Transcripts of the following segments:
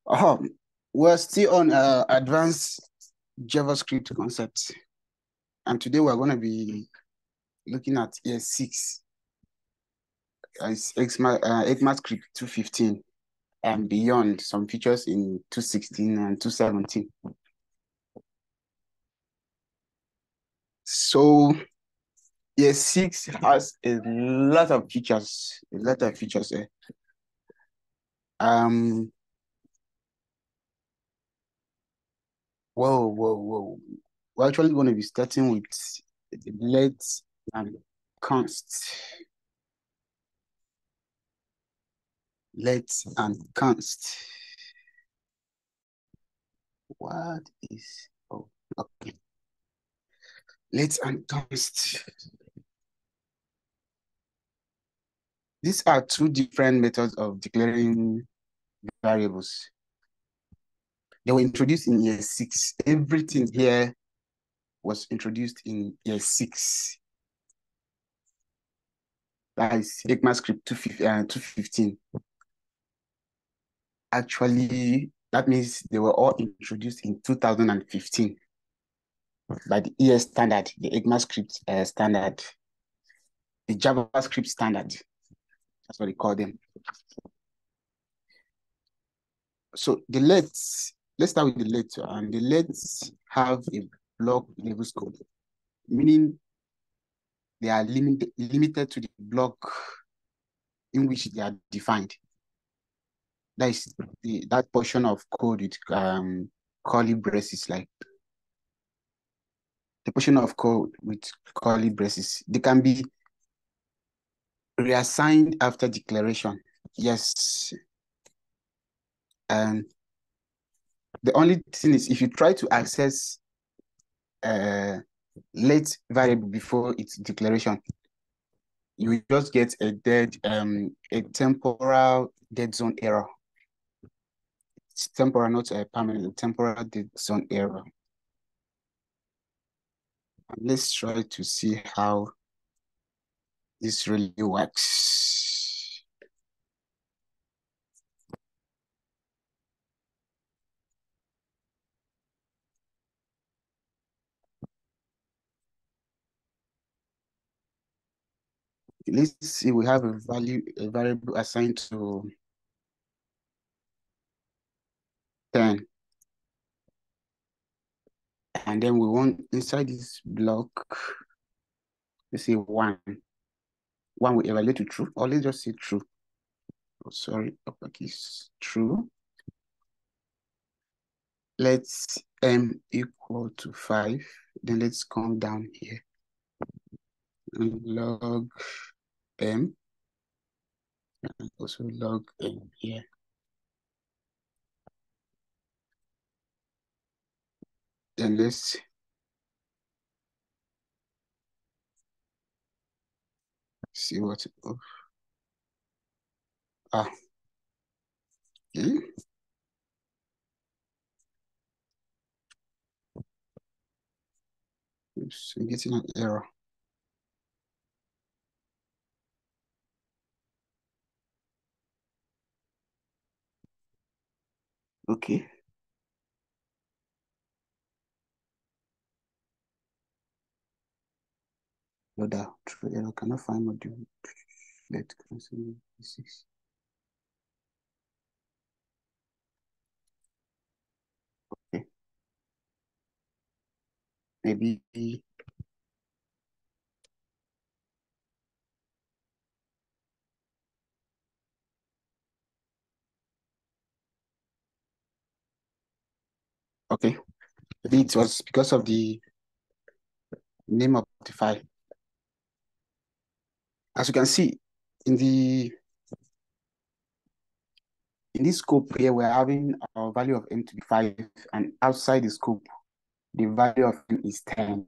Um, we're still on advanced JavaScript concepts, and today we're going to be looking at ES6 ECMAScript 215 and beyond, some features in 216 and 217. So ES6 has a lot of features, there. Um, whoa. We're actually going to be starting with let and const. Let and const. What is, oh, okay. Let and const. These are two different methods of declaring variables. They were introduced in year 6. Everything here was introduced in year 6. That is ECMAScript 215. Actually, that means they were all introduced in 2015 by the ES standard, the ECMAScript standard, the JavaScript standard. That's what they call them. So the let's start with the let, and the let's have a block level scope, meaning they are limited to the block in which they are defined. That is that portion of code with curly braces, like the portion of code with curly braces. They can be reassigned after declaration. Yes. The only thing is, if you try to access let variable before its declaration, you just get a temporal dead zone error. It's temporal, not a permanent, temporal dead zone error. And let's try to see how this really works. Let's see, we have a variable assigned to 10. And then we want inside this block, let's say 1. 1 will evaluate to true, or let's just say true. Oh, sorry, uppercase true. Let's m equal to 5. Then let's come down here and log m, and also log m here. Then let's see what. Oh, okay. Oops, I'm getting an error. Okay. Loader, true error, cannot find module. Let cancel 6. Okay. Maybe. Okay. Maybe it was because of the name of the file. As you can see, in this scope here, we're having our value of m to be 5, and outside the scope, the value of m is 10.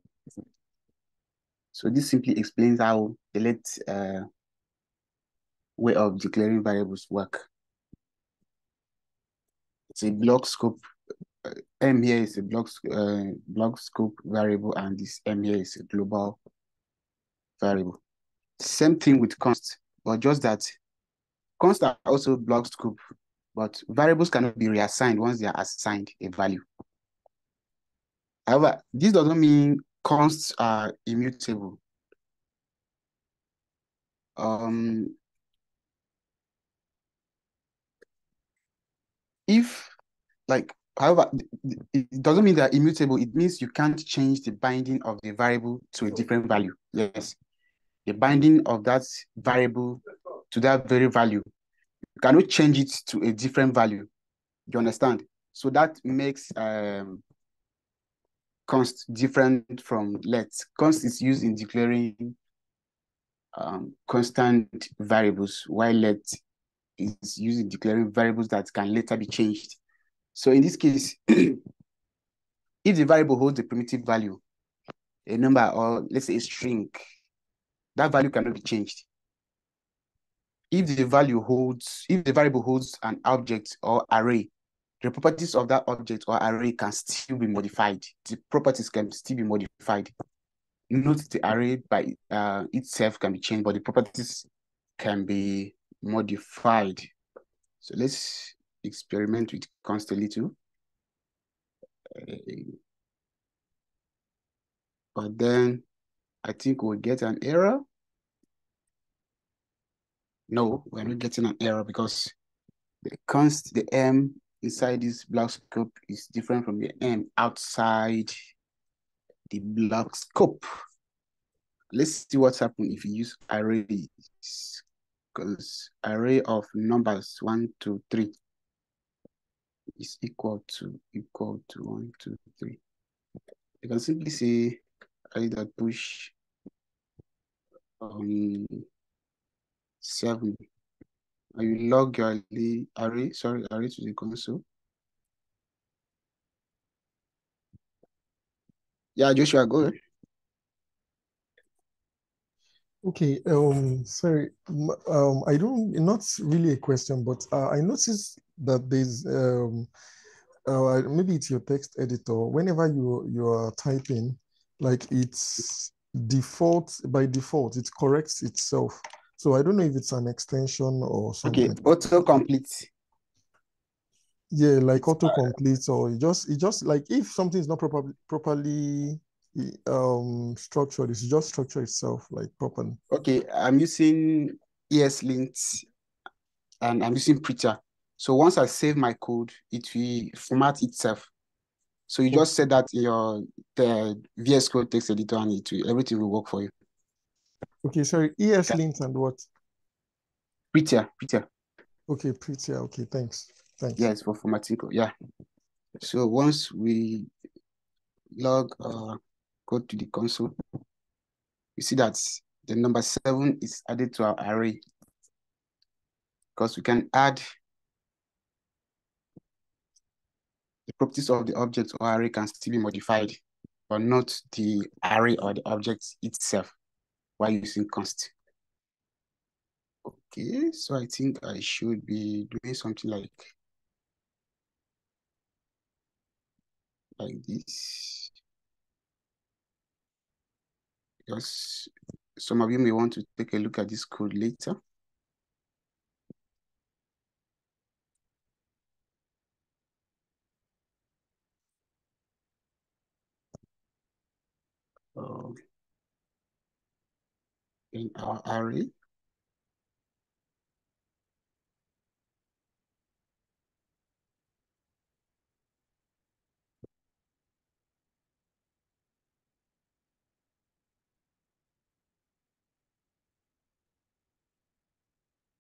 So this simply explains how the let way of declaring variables work. It's a block scope. M here is a block scope variable, and this m here is a global variable. Same thing with const, but just that const are also block scope but variables cannot be reassigned once they are assigned a value. However, this doesn't mean consts are immutable. However, it doesn't mean they're immutable. It means you can't change the binding of the variable to a different value. Yes, the binding of that variable to that very value. You cannot change it to a different value. You understand? So that makes const different from let. Const is used in declaring constant variables, while let is used in declaring variables that can later be changed. So in this case, if the variable holds a primitive value, a number, or let's say a string, that value cannot be changed. If the variable holds an object or array, the properties of that object or array can still be modified. The properties can still be modified. Note the array by itself can be changed, but the properties can be modified. So let's experiment with const a little. But then I think we'll get an error. No, we're not getting an error because the M inside this block scope is different from the M outside the block scope. Let's see what's happening if you use arrays, because array of numbers 1, 2, 3 is equal to 1, 2, 3. You can simply say array.push 7. And you log your array to the console. Yeah, Joshua, go ahead. Okay, sorry, I don't, not really a question, but I noticed that there's, maybe it's your text editor, whenever you are typing, like it's by default, it corrects itself. So I don't know if it's an extension or something. Okay, autocomplete. Yeah, like autocomplete, or it just like if something is not properly structured, it's just structure itself like properly. Okay, I'm using ES6 and I'm using printer. So once I save my code, it will format itself. So you just set that in the VS Code text editor and everything will work for you. Okay, sorry, ESLint and what? Printer. Okay, pretty. Okay, thanks. Yes, for formatting code. Yeah. So once we log code to the console, you see that the number 7 is added to our array, because we can add the properties of the object or array can still be modified, but not the array or the object itself while using const. Okay, so I think I should be doing something like this, because some of you may want to take a look at this code later. In our array,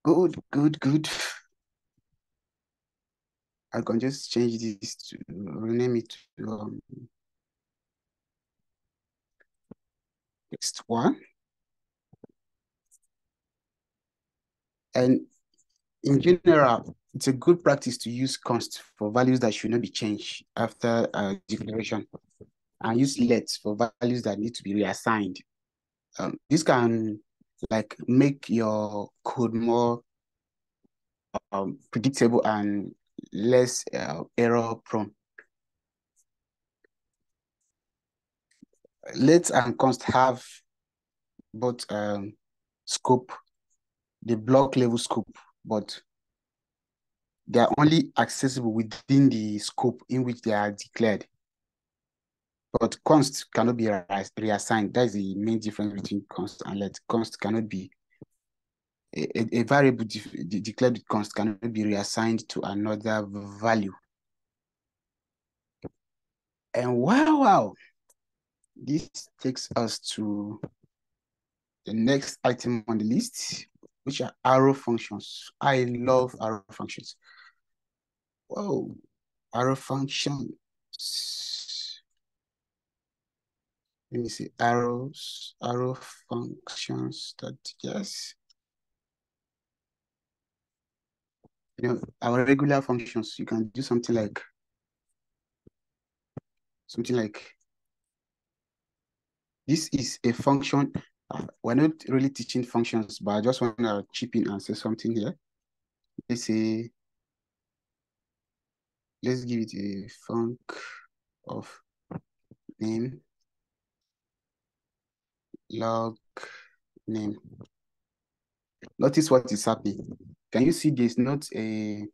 good. I can just change this to rename it to next one. And in general, it's a good practice to use const for values that should not be changed after declaration, and use let for values that need to be reassigned. This can make your code more predictable and less error prone. Let and const have both scope, the block level scope, but they are only accessible within the scope in which they are declared. But const cannot be reassigned. That is the main difference between const and let. Const cannot be a variable declared with const cannot be reassigned to another value. And wow, this takes us to the next item on the list, which are arrow functions. I love arrow functions. Whoa, arrow functions. Let me see, arrow functions that, yes. You know, our regular functions, you can do something like this is a function. We're not really teaching functions, but I just want to chip in and say something here. Let's say, let's give it a func of name, log name. Notice what is happening. Can you see there's not a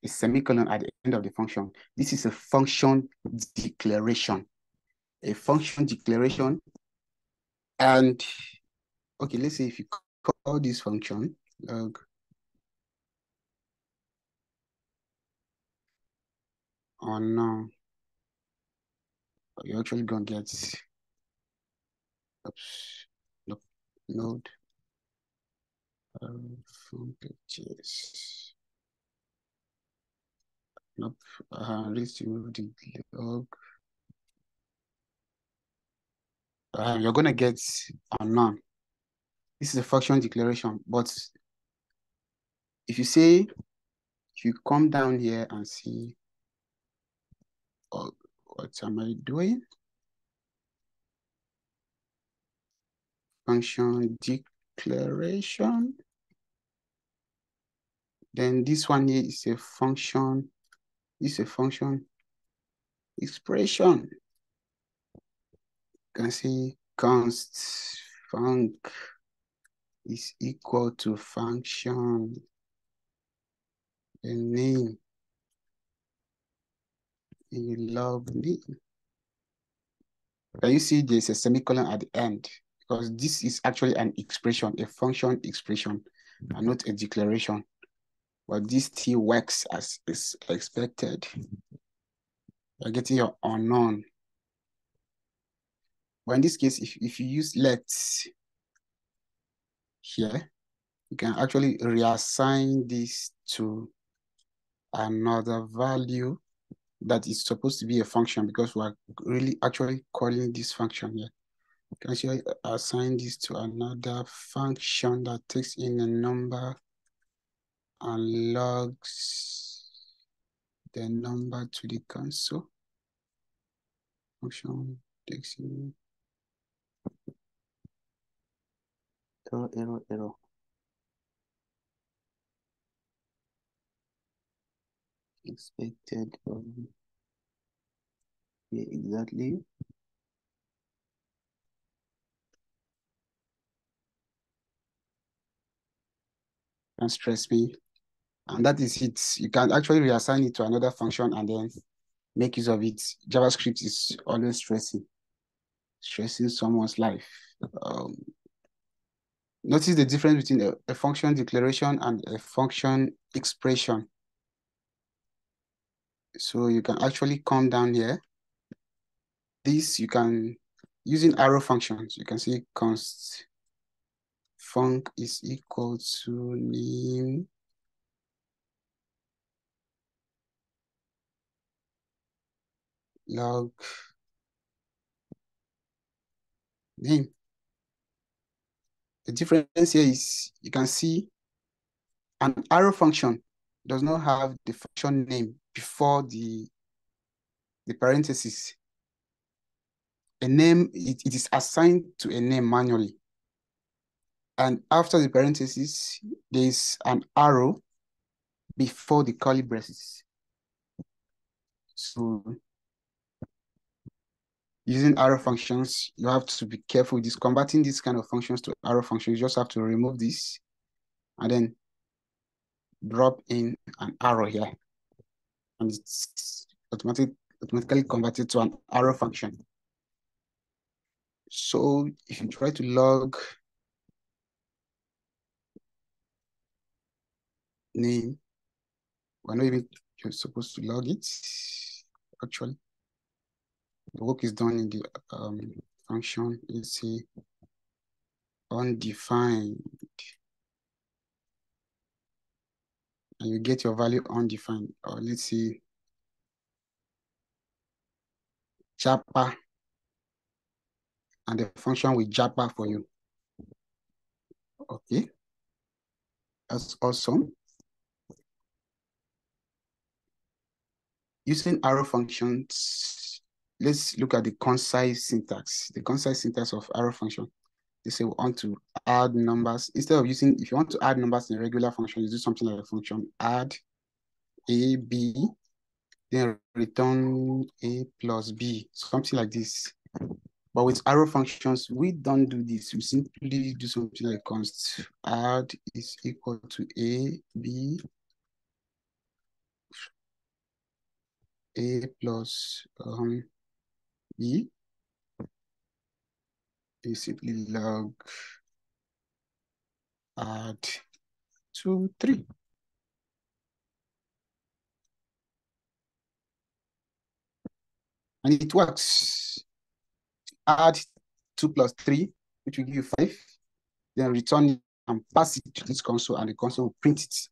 semicolon at the end of the function? This is a function declaration. A function declaration. And okay, let's say if you call this function log, oh no, you're actually gonna get, oops, nope, node func.js. Nope, let's remove the log. You're gonna get unknown. This is a function declaration, but if you come down here and see, oh, what am I doing? Function declaration. Then this one here is a function. This is a function expression. You can see const func is equal to function the name, you log name. Can you see there's a semicolon at the end? Because this is actually an expression, a function expression, and not a declaration. But this still works as is expected. You're getting your unknown. But in this case, if you use let here, you can actually reassign this to another value that is supposed to be a function, because we're really actually calling this function here. You can actually assign this to another function that takes in a number and logs the number to the console. Function takes in error. Expected yeah, exactly. Don't stress me. And that is it. You can actually reassign it to another function and then make use of it. JavaScript is always stressing someone's life. Notice the difference between a function declaration and a function expression. So you can actually come down here. This you can, using arrow functions, you can see const func is equal to name log name. The difference here is you can see an arrow function does not have the function name before the parentheses. A name, it is assigned to a name manually. And after the parentheses, there is an arrow before the curly braces. So using arrow functions, you have to be careful with this. Converting these kind of functions to arrow functions, you just have to remove this and then drop in an arrow here, and it's automatically converted to an arrow function. So if you try to log name, we're not even you're supposed to log it. Actually, the work is done in the function. Let's see, undefined, and you get your value undefined. Or let's see, Japa, and the function will Japa for you. Okay, that's awesome. Using arrow functions, let's look at the concise syntax. The concise syntax of arrow function. They say we want to add numbers. Instead of using, if you want to add numbers in a regular function, you do something like a function add A, B, then return A plus B, something like this. But with arrow functions, we don't do this. We simply do something like const add is equal to A, B, A plus B. You simply log add 2, 3. And it works. Add 2 plus 3, which will give you 5. Then return it and pass it to this console, and the console will print it.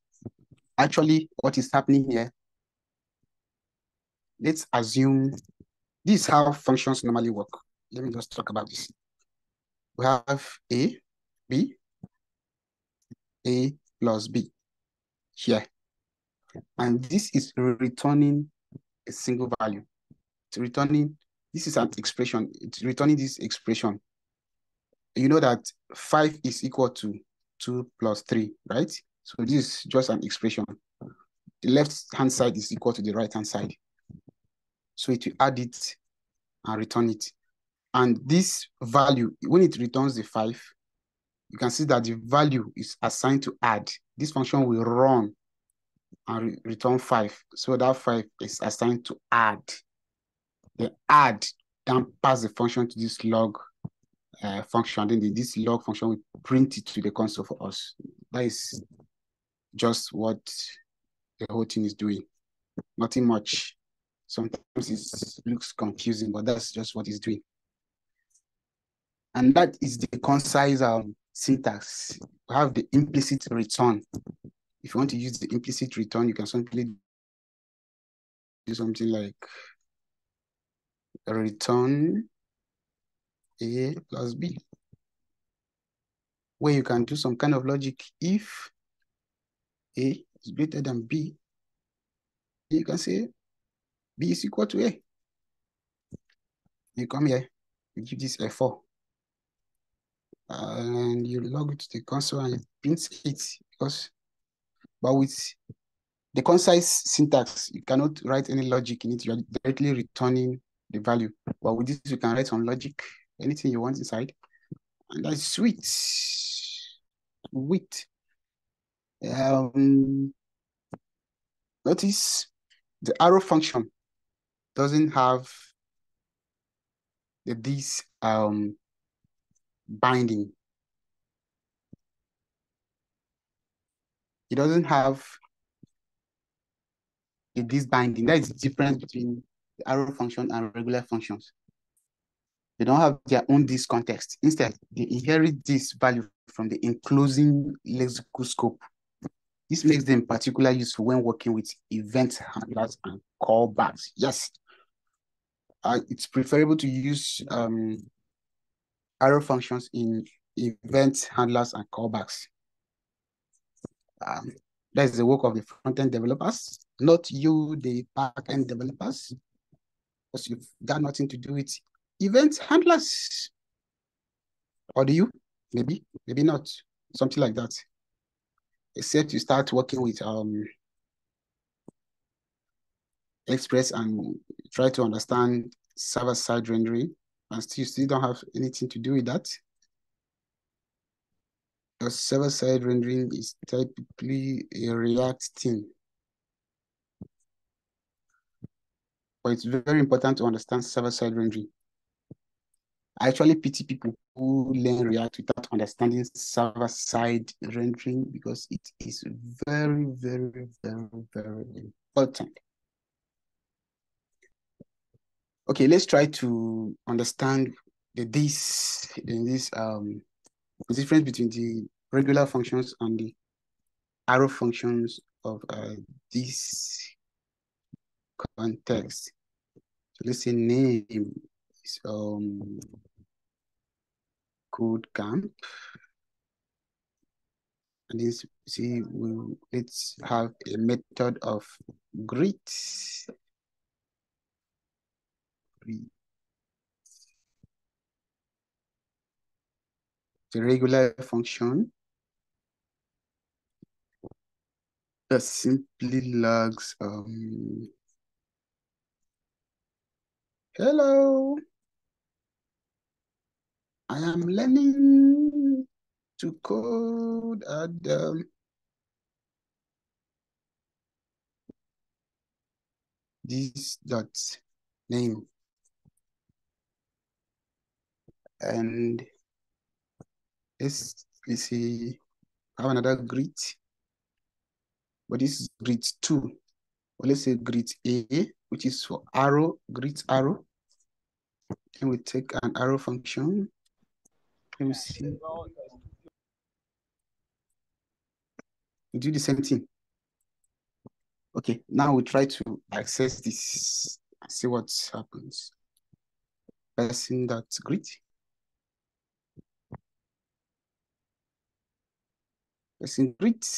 Actually, what is happening here, let's assume this is how functions normally work. Let me just talk about this. We have A, B, A plus B here. And this is returning a single value. It's returning, this is an expression. It's returning this expression. You know that 5 is equal to 2 plus 3, right? So this is just an expression. The left-hand side is equal to the right-hand side. So it will add it and return it. And this value, when it returns the 5, you can see that the value is assigned to add. This function will run and return 5. So that 5 is assigned to add. The add then pass the function to this log function. Then this log function will print it to the console for us. That is just what the whole thing is doing. Nothing much. Sometimes it looks confusing, but that's just what it's doing. And that is the concise syntax. We have the implicit return. If you want to use the implicit return, you can simply do something like return A plus B, where you can do some kind of logic. If A is greater than B, you can say B is equal to A. You come here, you give this a 4. And you log it to the console and it prints it. But with the concise syntax, you cannot write any logic in it. You're directly returning the value. But with this, you can write some logic, anything you want inside. And that's sweet. Sweet. Notice the arrow function doesn't have this binding. It doesn't have this binding. That is the difference between the arrow function and regular functions. They don't have their own this context. Instead, they inherit this value from the enclosing lexical scope. This makes them particularly useful when working with event handlers and callbacks. Yes, it's preferable to use arrow functions in event handlers and callbacks. That is the work of the front-end developers, not you, the back-end developers, because you've got nothing to do with event handlers. Or do you? Maybe, maybe not. Something like that. Except you start working with Express and try to understand server-side rendering, and still don't have anything to do with that. a server-side rendering is typically a React thing. But it's very important to understand server-side rendering. I actually pity people who learn React without understanding server-side rendering because it is very, very, very, very important. Okay, let's try to understand the difference between the regular functions and the arrow functions of this context. So let's say name is KodeCamp. And this, see, let's have a method of greet. The regular function that simply logs hello, I am learning to code at this dot name, and let's see, have another greet, but this is greet 2, or let's say greet A, which is for arrow, greet arrow. Then we take an arrow function. Let me see. We do the same thing. Okay, now we try to access this and see what happens. Person dot greet. Person greet.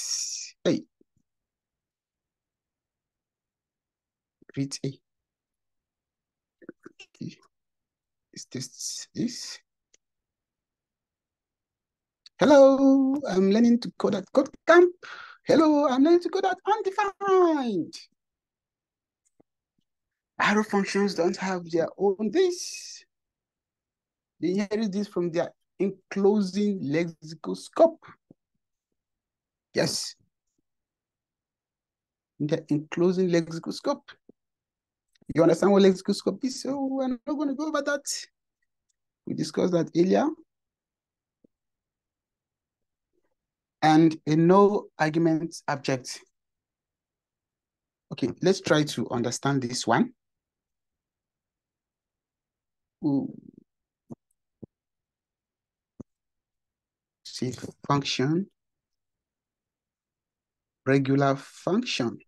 Hey. Greet A. Okay. Let's test this. Hello, I'm learning to code at KodeCamp. Hello, I'm learning to code at undefined. Arrow functions don't have their own this. They inherit this from their enclosing lexical scope. Yes. The enclosing lexical scope. You understand what lexical scope is? So we're not going to go over that. We discussed that earlier. And a no argument object. Okay, let's try to understand this one. Ooh. See, function, regular function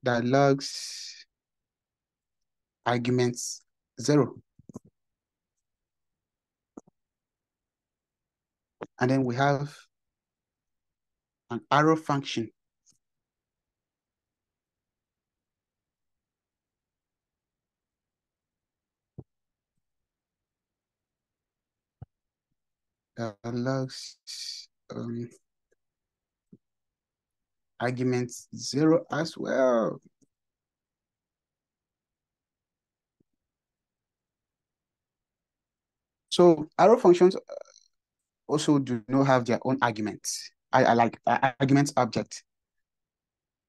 that logs arguments 0. And then we have an arrow function that logs arguments 0 as well. So arrow functions also do not have their own arguments. I like arguments object.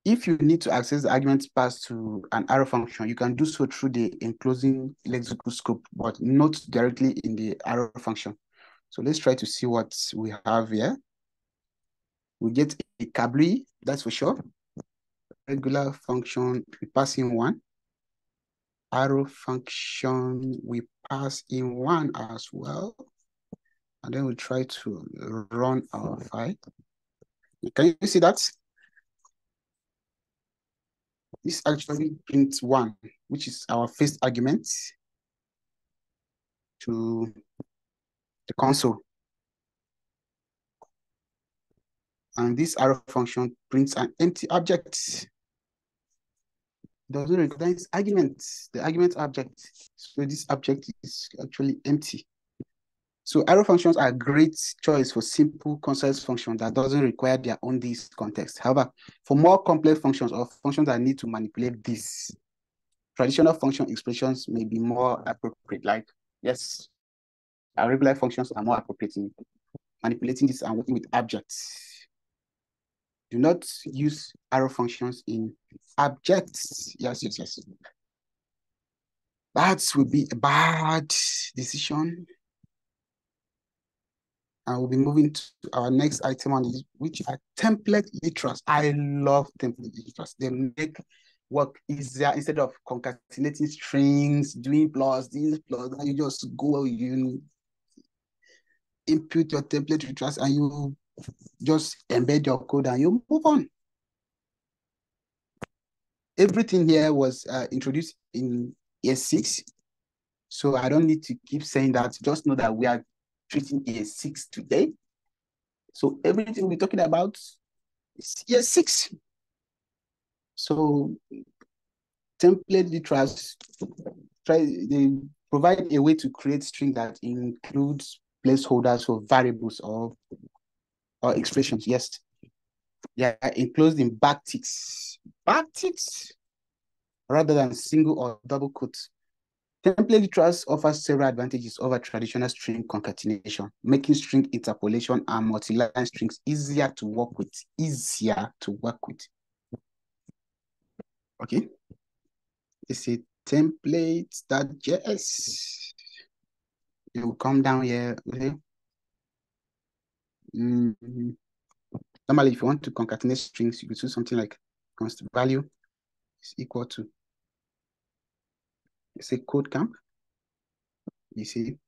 If you need to access the arguments passed to an arrow function, you can do so through the enclosing lexical scope, but not directly in the arrow function. So let's try to see what we have here. We get a cabli, that's for sure. Regular function, we pass in 1. Arrow function, we pass in 1 as well. And then we try to run our file. Can you see that? This actually prints 1, which is our first argument to the console. And this arrow function prints an empty object. It doesn't recognize arguments, the argument object. So this object is actually empty. So arrow functions are a great choice for simple concise functions that doesn't require their own this context. However, for more complex functions or functions that need to manipulate this, traditional function expressions may be more appropriate. Like, yes, Our regular functions are more appropriate in manipulating this and working with objects. Do not use arrow functions in objects. Yes, yes, yes. That would be a bad decision. And we'll be moving to our next item on this, which are template literals. I love template literals. They make work easier instead of concatenating strings, doing plus, this plus, and you just go, you input your template literals and you just embed your code and you move on. Everything here was introduced in ES6. So I don't need to keep saying that. Just know that we are treating ES6 today. So everything we're talking about is ES6. So template literals they provide a way to create string that includes placeholders for variables or expressions. Yes. Yeah, enclosed in backticks. Backticks rather than single or double quotes. Template literals offers several advantages over traditional string concatenation, making string interpolation and multi-line strings easier to work with. Okay. It's a template.js. You will come down here. Okay. Normally, if you want to concatenate strings, you could do something like const value is equal to, let's say, KodeCamp. You see,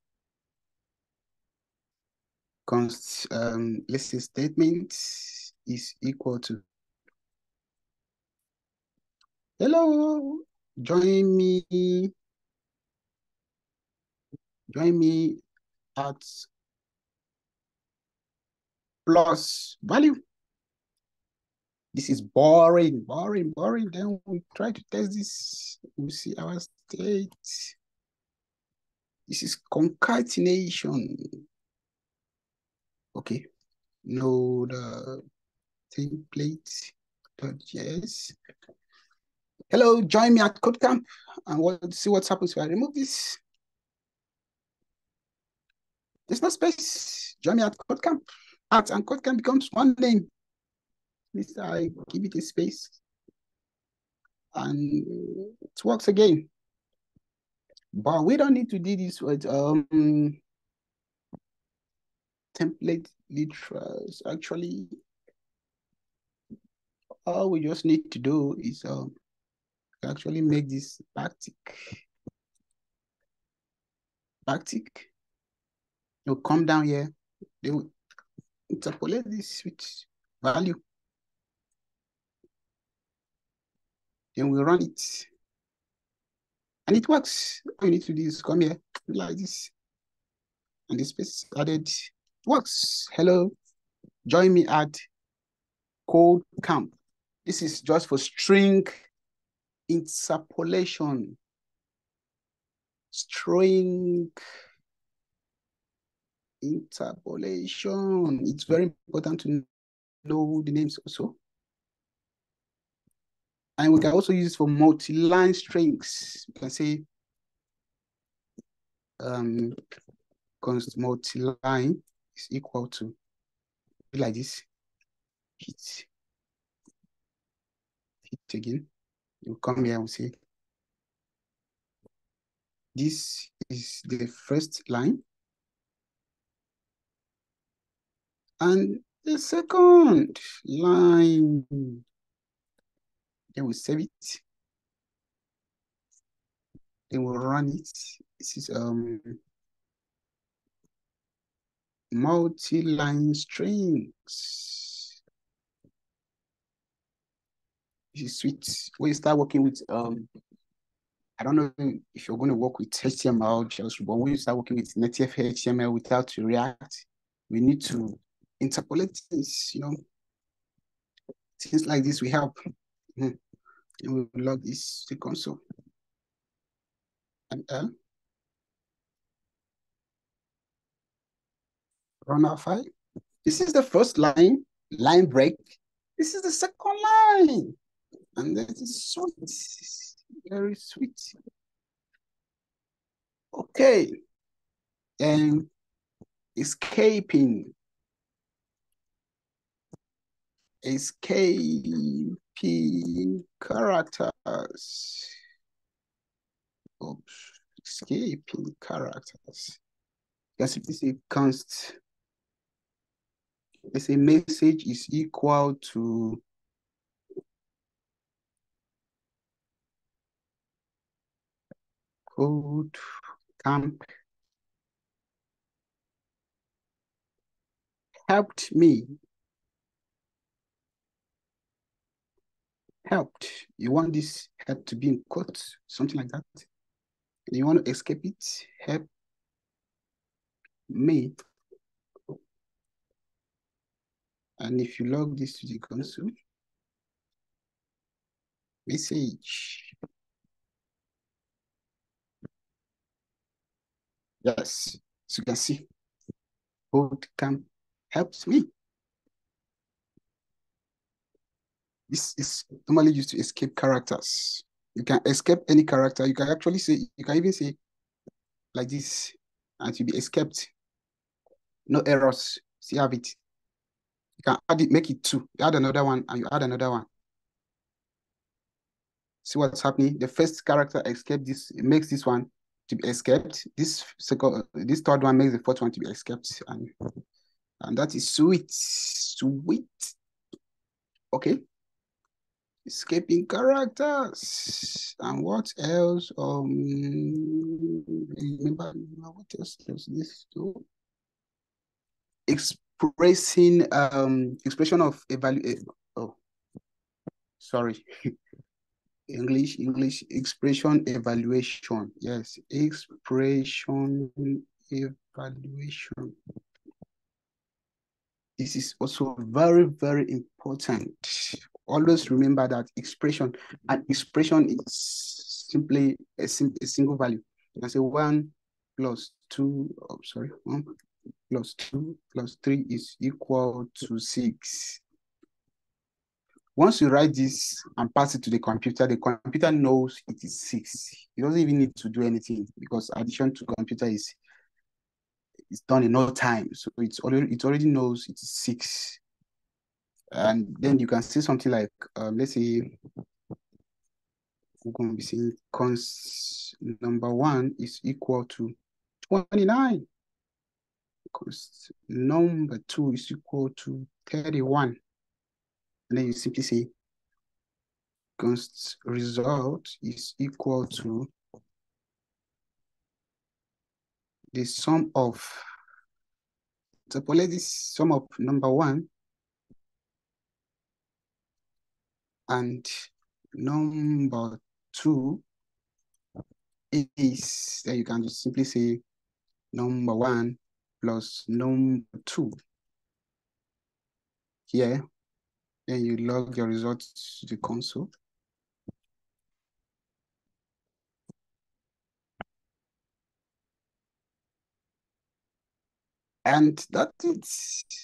const, let's say, statement is equal to, hello, join me at plus value. This is boring. Then we try to test this. We see our state. This is concatenation. Okay. Node template.js. Hello, join me at KodeCamp and we'll see what happens if I remove this. There's no space. Join me at KodeCamp. At and KodeCamp becomes one name. This I give it a space. And it works again. But we don't need to do this with template literals. Actually, all we just need to do is actually make this backtick. You'll come down here. They will interpolate this with value. Then we run it. And it works. All you need to do is come here, like this. And the space added works. Hello, join me at KodeCamp. This is just for string interpolation. String interpolation. It's very important to know the names also. And we can also use it for multi-line strings. You can say const multi-line is equal to, like this, hit again. You come here and say, this is the first line. And the second line, then we save it. Then we'll run it. This is multi-line strings. This is sweet. When you start working with I don't know if you're going to work with HTML, JavaScript, but when you start working with native HTML without React, we need to interpolate things, you know. Things like this we help. And we'll log this to console. And run our file. This is the first line break. This is the second line. And that is sweet. Very sweet. Okay. And escaping characters. Oops, escaping characters. You can simply say const. Let's say message is equal to KodeCamp helped me. Helped. You want this help to be in quotes, something like that. And you want to escape it. Help me. And if you log this to the console, message. Yes. So you can see KodeCamp helps me. This is normally used to escape characters. You can escape any character. You can actually say, you can even say like this, and to be escaped. No errors. See, have it. You can add it, make it 2. You add another one, and you add another one. See what's happening? The first character escape this, it makes this one to be escaped. This third one makes the fourth one to be escaped, and that is sweet. Sweet. Okay. Escaping characters. And what else? Remember what else does this do? Expressing expression of evaluation. Oh, sorry. English expression evaluation. Yes, expression evaluation. This is also very, very important. Always remember that expression is simply a single value. You can say 1 plus 2, oh, sorry, 1 plus 2 plus 3 is equal to 6. Once you write this and pass it to the computer knows it is 6. It doesn't even need to do anything because addition to computer is done in no time. So it already knows it is 6. And then you can say something like, let's say, we're going to be saying const number 1 is equal to 29. Const number 2 is equal to 31. And then you simply say const result is equal to the sum of, suppose this sum of number 1 and number 2 is, then you can just simply say number 1 plus number 2 here. Then you log your results to the console. And that is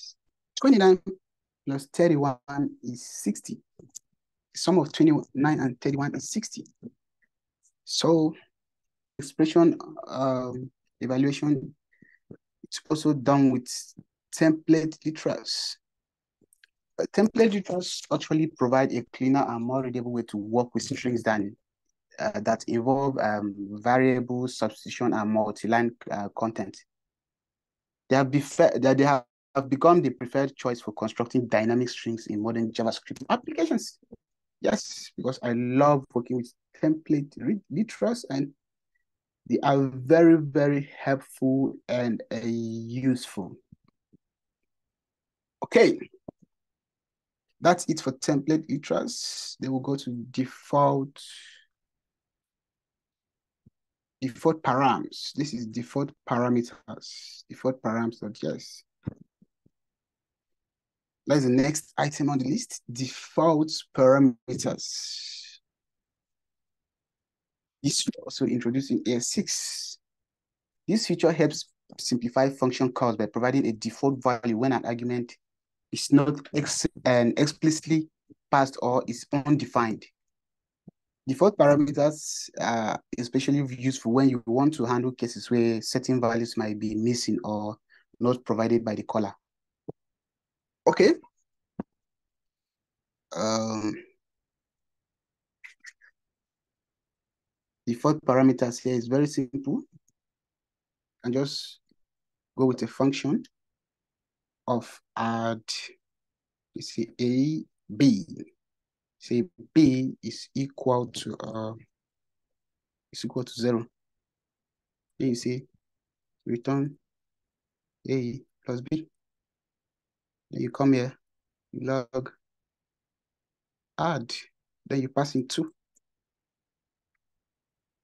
29 plus 31 is 60. The sum of 29 and 31 is 60. So expression evaluation, it's also done with template literals. Template literals actually provide a cleaner and more readable way to work with strings than that involve variable substitution and multi-line content. They have become the preferred choice for constructing dynamic strings in modern JavaScript applications. Yes, because I love working with template literals, and they are very, very helpful and useful. Okay, that's it for template literals. Then we'll go to default params. This is default parameters. Default parameters, yes. That's the next item on the list, default parameters. This feature also introduced in ES6. This feature helps simplify function calls by providing a default value when an argument is not explicitly passed or is undefined. Default parameters are especially useful when you want to handle cases where certain values might be missing or not provided by the caller. Okay. Default parameters here is very simple. And just go with a function of add, you see, A, B. Say B is equal to 0. Then you see return A plus B. Then you come here, you log add, then you pass in 2.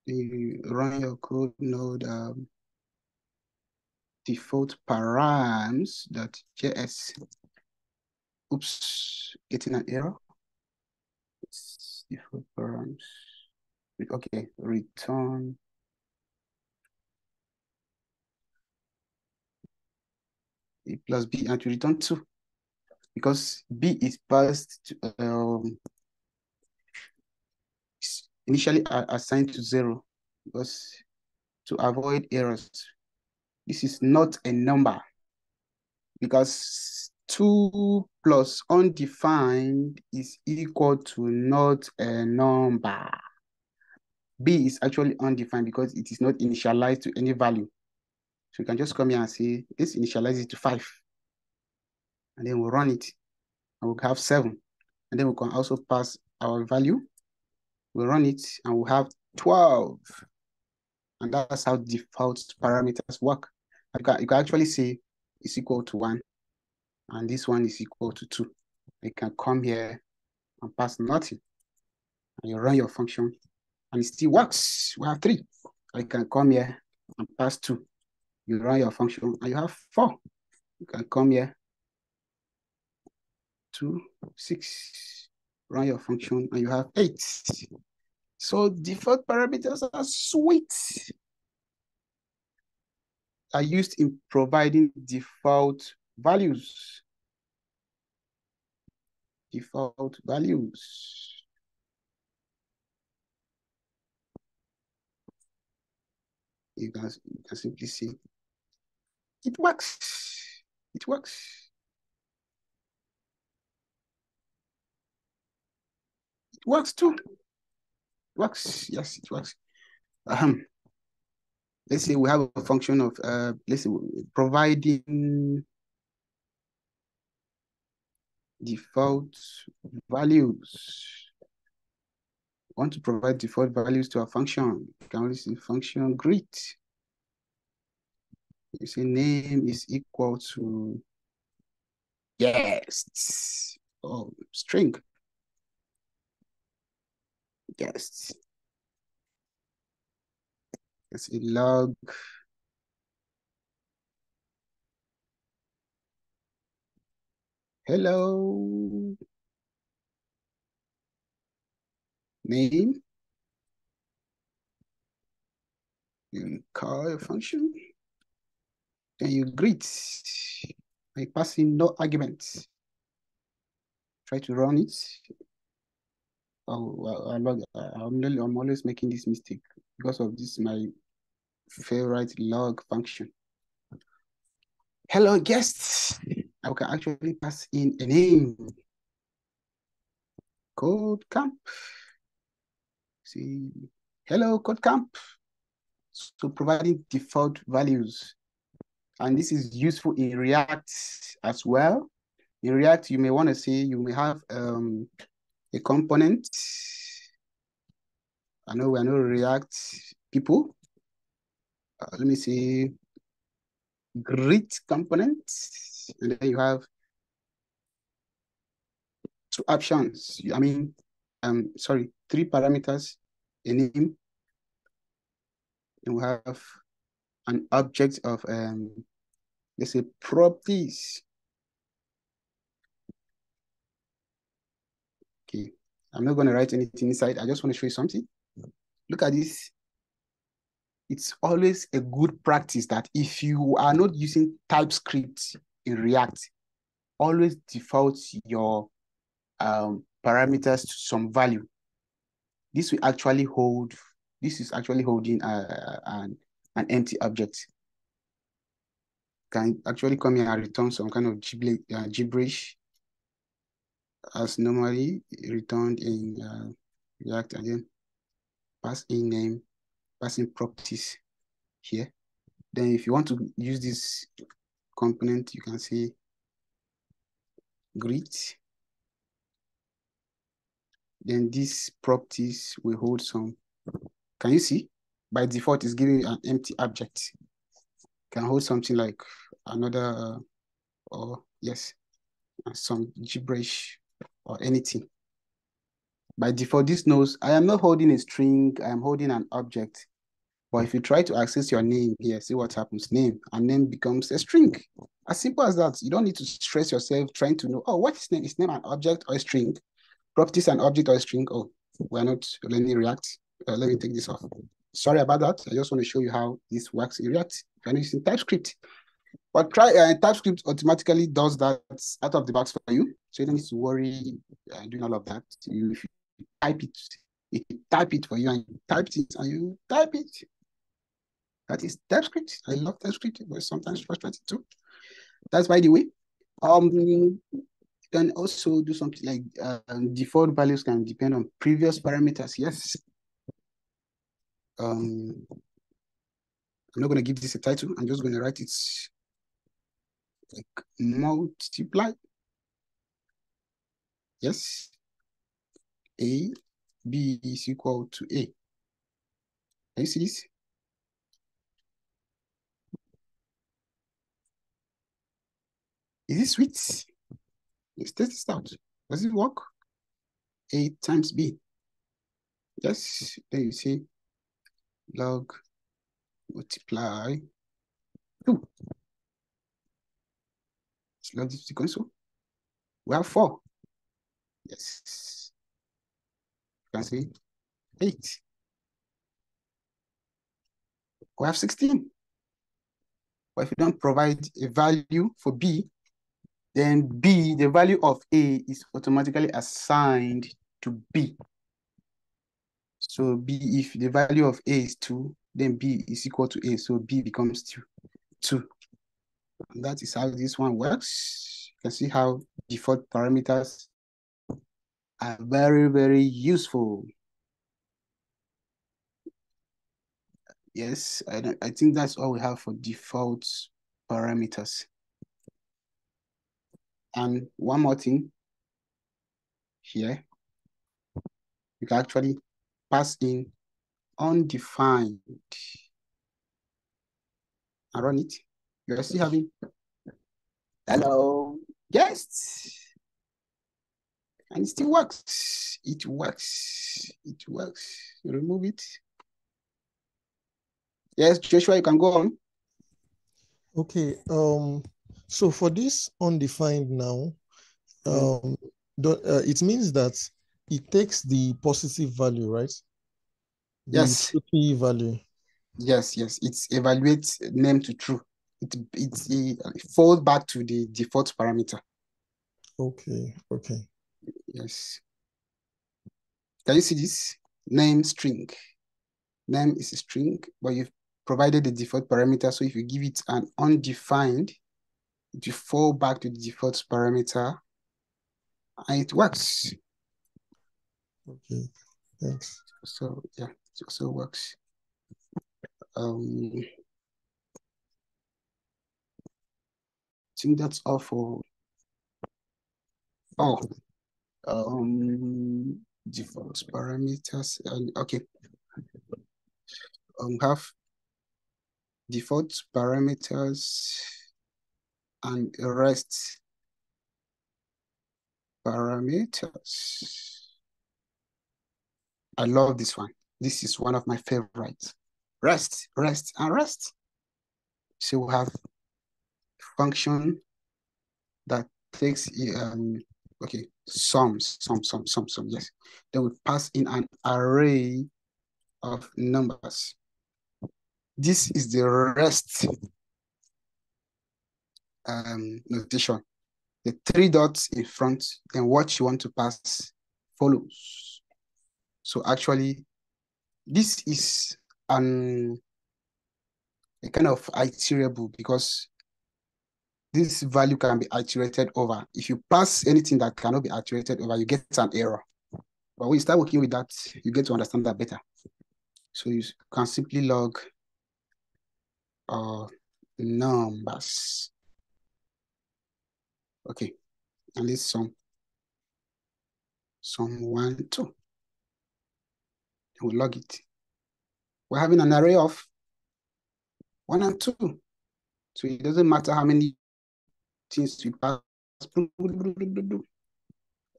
Then you run your code node default params.js. Oops, getting an error. It's default params. Okay, return A plus B and to return 2 because B is passed to initially assigned to 0 because to avoid errors. This is not a number because 2 plus undefined is equal to not a number. B is actually undefined because it is not initialized to any value. So you can just come here and say, let's initialize it to 5. And then we'll run it. And we'll have 7. And then we can also pass our value. We'll run it and we'll have 12. And that's how default parameters work. You can actually say it's equal to 1. And this one is equal to 2. You can come here and pass nothing. And you run your function. And it still works. We have 3. You can come here and pass 2. You run your function and you have 4. You can come here, 2, 6. Run your function and you have 8. So default parameters are sweet. Are used in providing default values. Default values. You can simply see it works. It works. It works too. It works. Yes, it works. Let's say we have a function of let's say providing default values. We want to provide default values to a function. You can only see function greet. You say name is equal to guest or string guest. Let's say log hello name. You call a function, then you greet by passing no arguments. Try to run it. I'm always making this mistake because of this, my favorite log function. Hello, guests. I can actually pass in a name. KodeCamp. See, hello, KodeCamp. So providing default values. And this is useful in React as well. In React, you may want to say, you may have a component. I know we are not React people. Let me say greet component. And then you have 2 options. I mean, 3 parameters, a name, and we have an object of, let's say, properties. Okay, I'm not going to write anything inside. I just want to show you something. Look at this. It's always a good practice that if you are not using TypeScript in React, always default your parameters to some value. This will actually hold, this is actually holding an empty object. can actually come here and return some kind of gibberish as normally returned in React, and then pass in name, pass in properties here. Then if you want to use this component, you can say greet. Then these properties will hold some. Can you see? By default, it's giving you an empty object. Can hold something like another, or yes, some gibberish or anything. By default, this knows I am not holding a string, I am holding an object. But if you try to access your name here, see what happens. Name, and name becomes a string. As simple as that. You don't need to stress yourself trying to know, oh, what is name? Is name an object or a string? Properties an object or a string? Oh, we're not learning React. Let me take this off. Sorry about that. I just want to show you how this works in React. You're using TypeScript. But TypeScript automatically does that out of the box for you. So you don't need to worry doing all of that. If you type it for you, and you type it and you type it. That is TypeScript. I love TypeScript, but sometimes frustrating too. That's by the way. You can also do something like default values can depend on previous parameters. Yes. I'm not going to give this a title. I'm just going to write it like multiply. Yes. A, B is equal to A. Can you see this? Is it sweet? Let's test this out. Does it work? A times B. Yes. Then you see log multiply 2. Let's log this to the console. We have 4. Yes. You can see 8. We have 16. But if you don't provide a value for B, then B, the value of A is automatically assigned to B. So B, if the value of A is 2, then B is equal to A. So B becomes 2. And that is how this one works. You can see how default parameters are very, very useful. Yes, I think that's all we have for default parameters. And one more thing here, you can actually pass in undefined and run it. You're still having hello guests, and it still works. It works. It works. You remove it. Yes, Joshua, you can go on. Okay. So for this undefined now, it means that it takes the positive value, right? The Yes. true key value. Yes. It evaluates name to true. It falls back to the default parameter. Okay. Yes. Can you see this? Name string. Name is a string, but you've provided the default parameter. So if you give it an undefined, it will fall back to the default parameter, and it works. Okay, thanks. So yeah, it also works. I think that's all for default parameters. And okay, have default parameters and rest parameters. I love this one. This is one of my favorites. Rest. So we have function that takes okay, sum, yes. Then we pass in an array of numbers. This is the rest notation. The 3 dots in front, then what you want to pass follows. So actually, this is a kind of iterable because this value can be iterated over. If you pass anything that cannot be iterated over, you get an error. But when you start working with that, you get to understand that better. So you can simply log numbers. Okay, and this sum 1, 2. And we log it. We're having an array of 1 and 2. So it doesn't matter how many things we pass.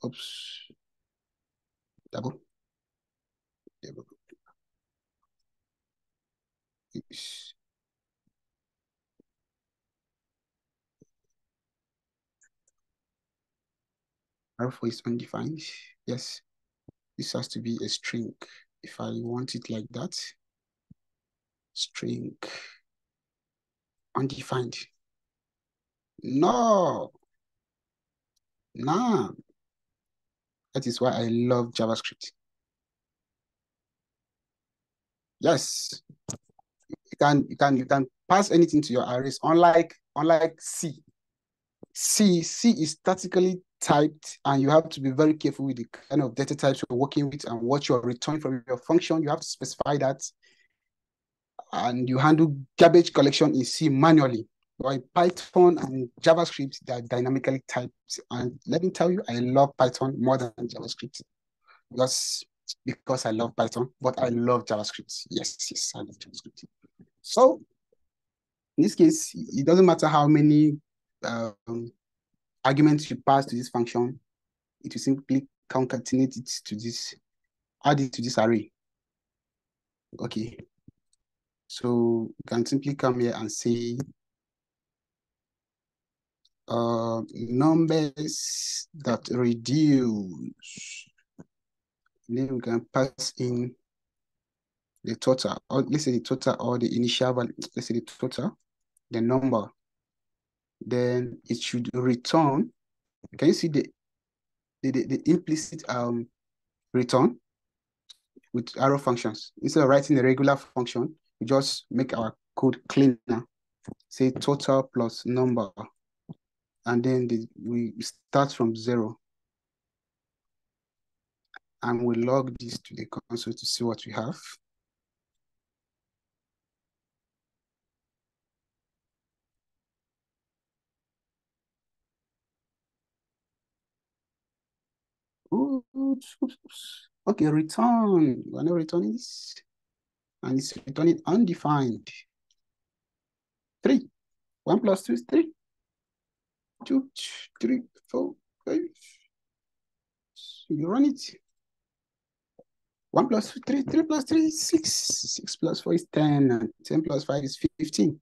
Oops. Double. R4 is undefined. Yes, this has to be a string. If I want it like that, string undefined. No. Nah. That is why I love JavaScript. Yes. You can pass anything to your arrays, unlike C. C is statically typed, and you have to be very careful with the kind of data types you're working with and what you're returning from your function. You have to specify that, and you handle garbage collection in C manually. But in Python and JavaScript, they are dynamically typed. And let me tell you, I love Python more than JavaScript. Because I love Python, but I love JavaScript. Yes, I love JavaScript. So in this case, it doesn't matter how many arguments you pass to this function, it will simply concatenate it to this, add it to this array. Okay. So you can simply come here and say numbers that reduce. Then we can pass in the total, or let's say the total or the initial value, let's say the total, the number. Then it should return. Can you see the implicit return with arrow functions? Instead of writing a regular function, we just make our code cleaner. Say total plus number. And then we start from 0. And we log this to the console to see what we have. Oops. Okay, return. We're not returning this. And it's returning undefined. 3. 1 plus 2 is 3. 2, 3, 4, 5. You run it. 1 plus 3, 3 plus 3 is 6. 6 plus 4 is 10. And 10 plus 5 is 15.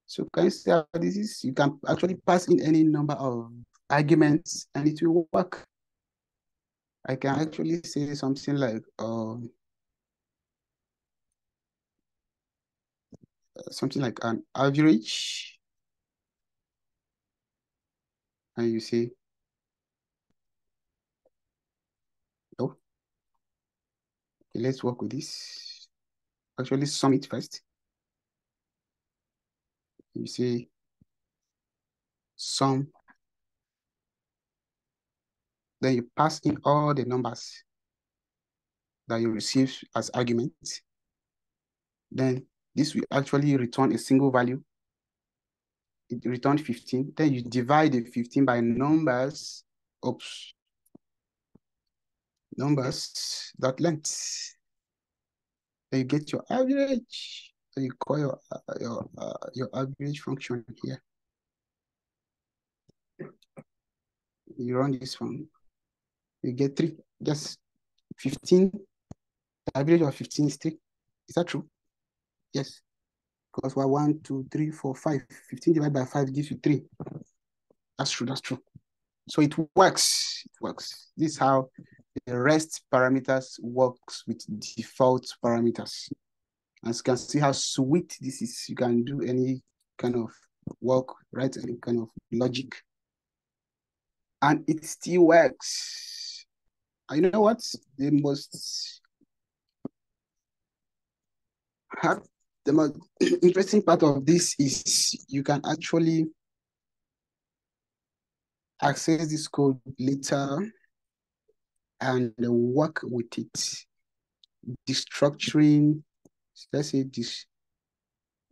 So can you see how this is? You can actually pass in any number of arguments and it will work. I can actually say something like an average. And you say, oh, okay, let's work with this. Actually sum it first. You say sum. Then you pass in all the numbers that you receive as arguments. Then this will actually return a single value. It returned 15. Then you divide the 15 by numbers. Oops. Numbers dot length. Then you get your average. So you call your average function here. You run this one. You get 3. Just 15. The average of 15 is 3. Is that true? Yes. Because we're 1, 2, 3, 4, 5. 15 divided by 5 gives you 3. That's true. That's true. So it works. It works. This is how the REST parameters works with default parameters. As you can see how sweet this is. You can do any kind of work, write any kind of logic, and it still works. And you know what? The most interesting part of this is you can actually access this code later and work with it. Destructuring, let's say this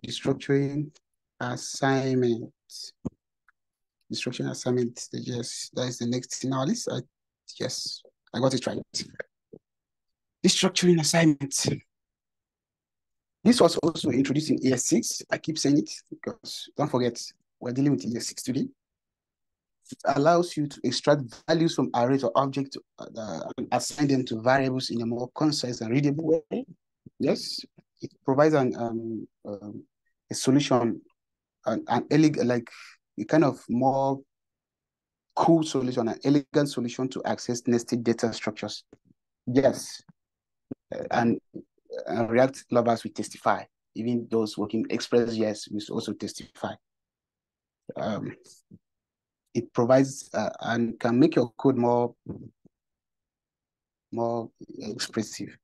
destructuring assignment. Destructuring assignment, yes, that is the next thing on our list. Yes, I got it right. Destructuring assignment. This was also introduced in ES6. I keep saying it because don't forget, we're dealing with ES6 today. It allows you to extract values from arrays or objects and assign them to variables in a more concise and readable way. Yes, it provides a solution, an elegant, like a kind of more cool solution, an elegant solution to access nested data structures. Yes, and React lovers will testify. Even those working Express.js will also testify. It provides and can make your code more expressive.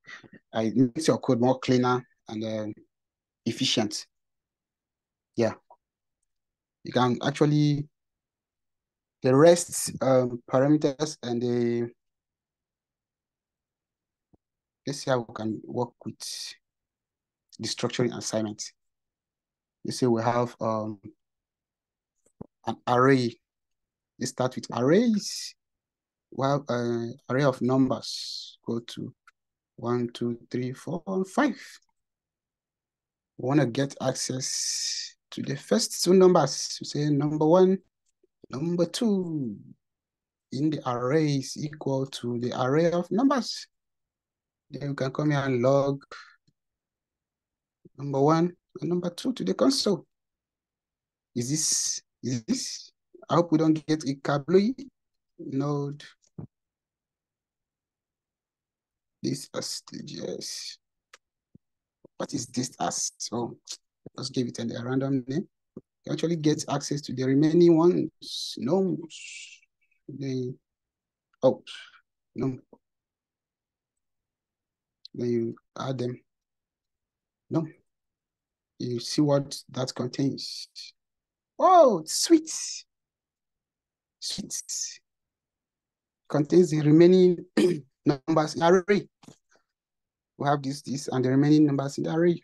It makes your code more cleaner and efficient. Yeah, you can actually the rest parameters and the let's see how we can work with the structuring assignment. Let's say we have an array. Let's start with arrays. We have an array of numbers. Go to 1, 2, 3, 4, and 5. We want to get access to the first two numbers. We say number 1, number 2 in the array is equal to the array of numbers. Then you can come here and log number 1 and number 2 to the console. Is this? I hope we don't get a kabli node. This as stages. What is this as? So let's give it a random name. You actually get access to the remaining ones. No. Then you add them. No. You see what that contains. Oh, sweet. Sweet. Contains the remaining numbers in the array. We have this, and the remaining numbers in the array.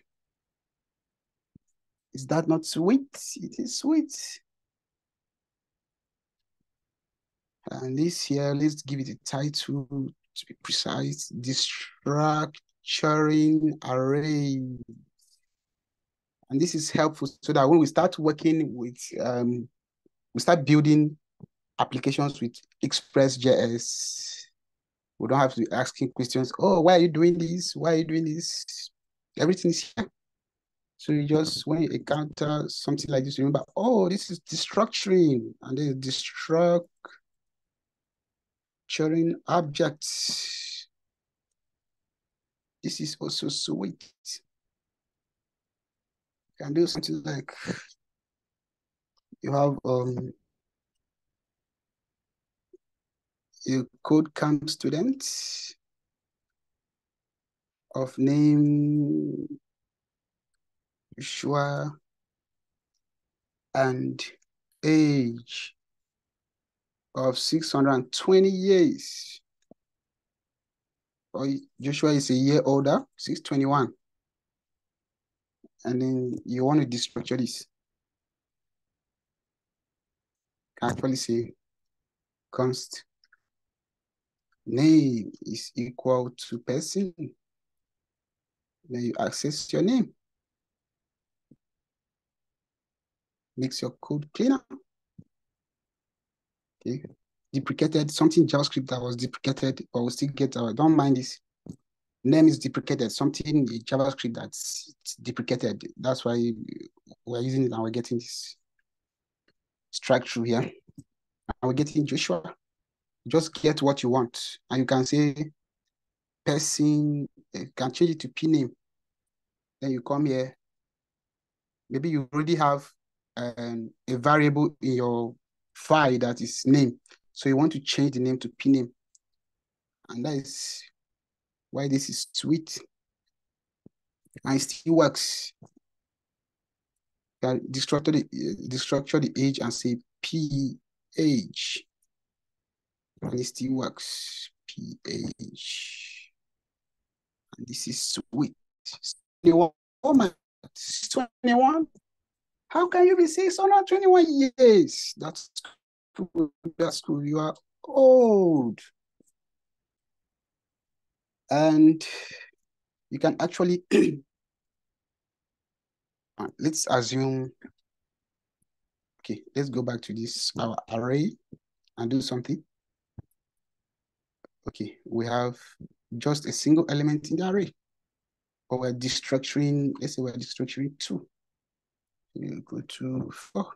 Is that not sweet? It is sweet. And this here, let's give it a title to be precise. Destructuring array. And this is helpful so that when we start working with, we start building applications with Express.js, we don't have to be asking questions. Oh, why are you doing this? Why are you doing this? Everything is here. So you just, when you encounter something like this, remember, oh, this is destructuring, and then destructuring objects. This is also sweet. You can do something like, you have a KodeCamp student of name Joshua and age of 620 years. Or Joshua is a year older, 621. And then you want to destructure this. You can actually say const name is equal to person. Then you access your name. Makes your code cleaner. Okay. Deprecated, something JavaScript that was deprecated, but we'll still get our, don't mind this. Name is deprecated, something JavaScript that's deprecated. That's why we're using it and we're getting this strike through here. And we're getting Joshua. Just get what you want. And you can say person, you can change it to P name. Then you come here. Maybe you already have a variable in your file that is name. So you want to change the name to P name. And that is why this is sweet. And it still works. You can destructure the age and say P age. and it still works. PH. And this is sweet. 21. Oh my God, 21. How can you be 621 years? That's cool. That's cool. You are old. And you can actually, let's assume, okay, let's go back to this, our array, and do something. Okay, we have just a single element in the array. Or we're destructuring, let's say we're destructuring 2. You go to 4.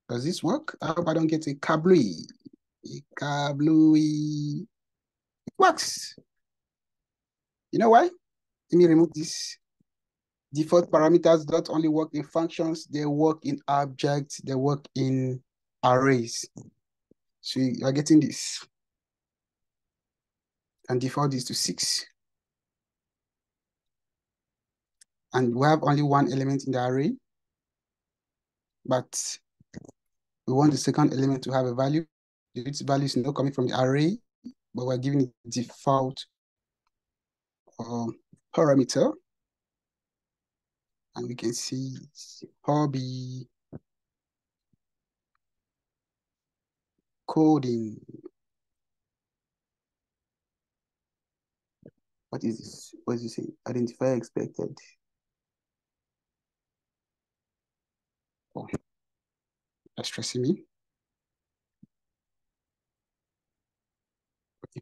Does this work? I hope I don't get a kablooey. A kablooey. It works. You know why? Let me remove this. Default parameters don't only work in functions, they work in objects, they work in arrays. So you are getting this. And default is to 6. And we have only one element in the array, but we want the second element to have a value. Its value is not coming from the array, but we're giving it default parameter. And we can see hobby, coding. What is this? What is it saying? Identifier expected. Oh, that's stressing me. Okay.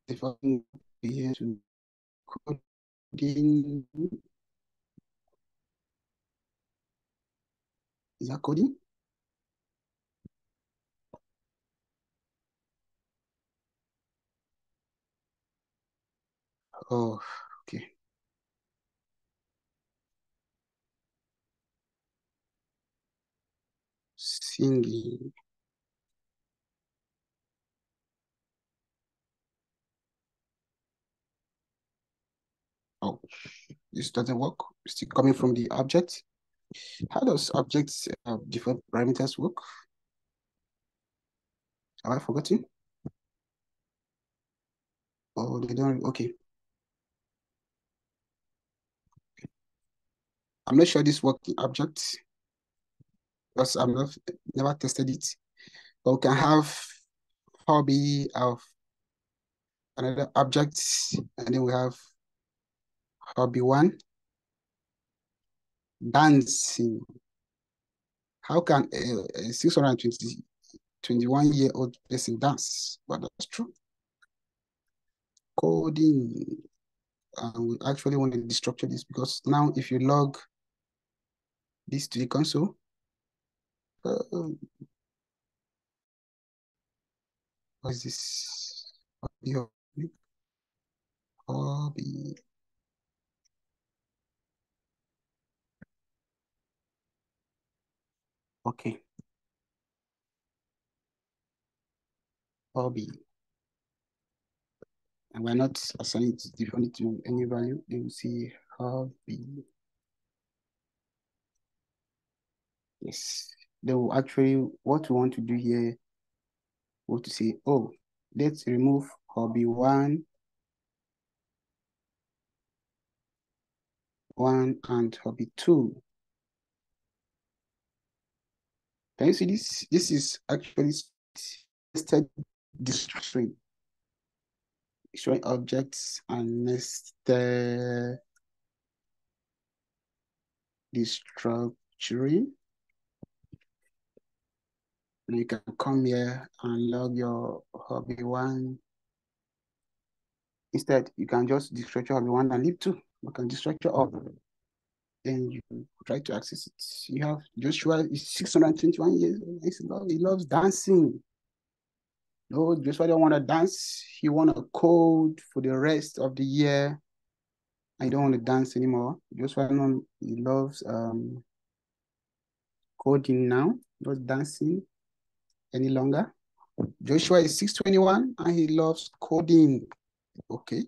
Default here to coding. Is that coding? Oh, okay. Singing. Oh, this doesn't work. It's still coming from the object. How does objects default parameters work? Have I forgotten? Oh, they don't. Okay. I'm not sure this works in objects because I'm not never tested it. But we can have hobby of another object, and then we have hobby 1, dancing. How can a 621-year-old person dance? But that's true. Coding. We actually want to destructure this because now if you log this to the console, what is this? Hobby. Okay. Hobby. And we're not assigning it differently to any value. They will see hobby. Yes. They will actually, what we want to do here, we want to say, oh, let's remove hobby 1 and hobby 2. Can you see this? This is actually nested destructuring. Showing objects and nested destructuring. And you can come here and log your hobby 1. Instead, you can just destructure hobby 1 and leave 2. You can destructure all. then you try to access it. You have Joshua is 621 years old. He loves dancing. No, Joshua don't want to dance. He want to code for the rest of the year. I don't want to dance anymore. Joshua, he loves coding now, not dancing any longer. Joshua is 621 and he loves coding. Okay.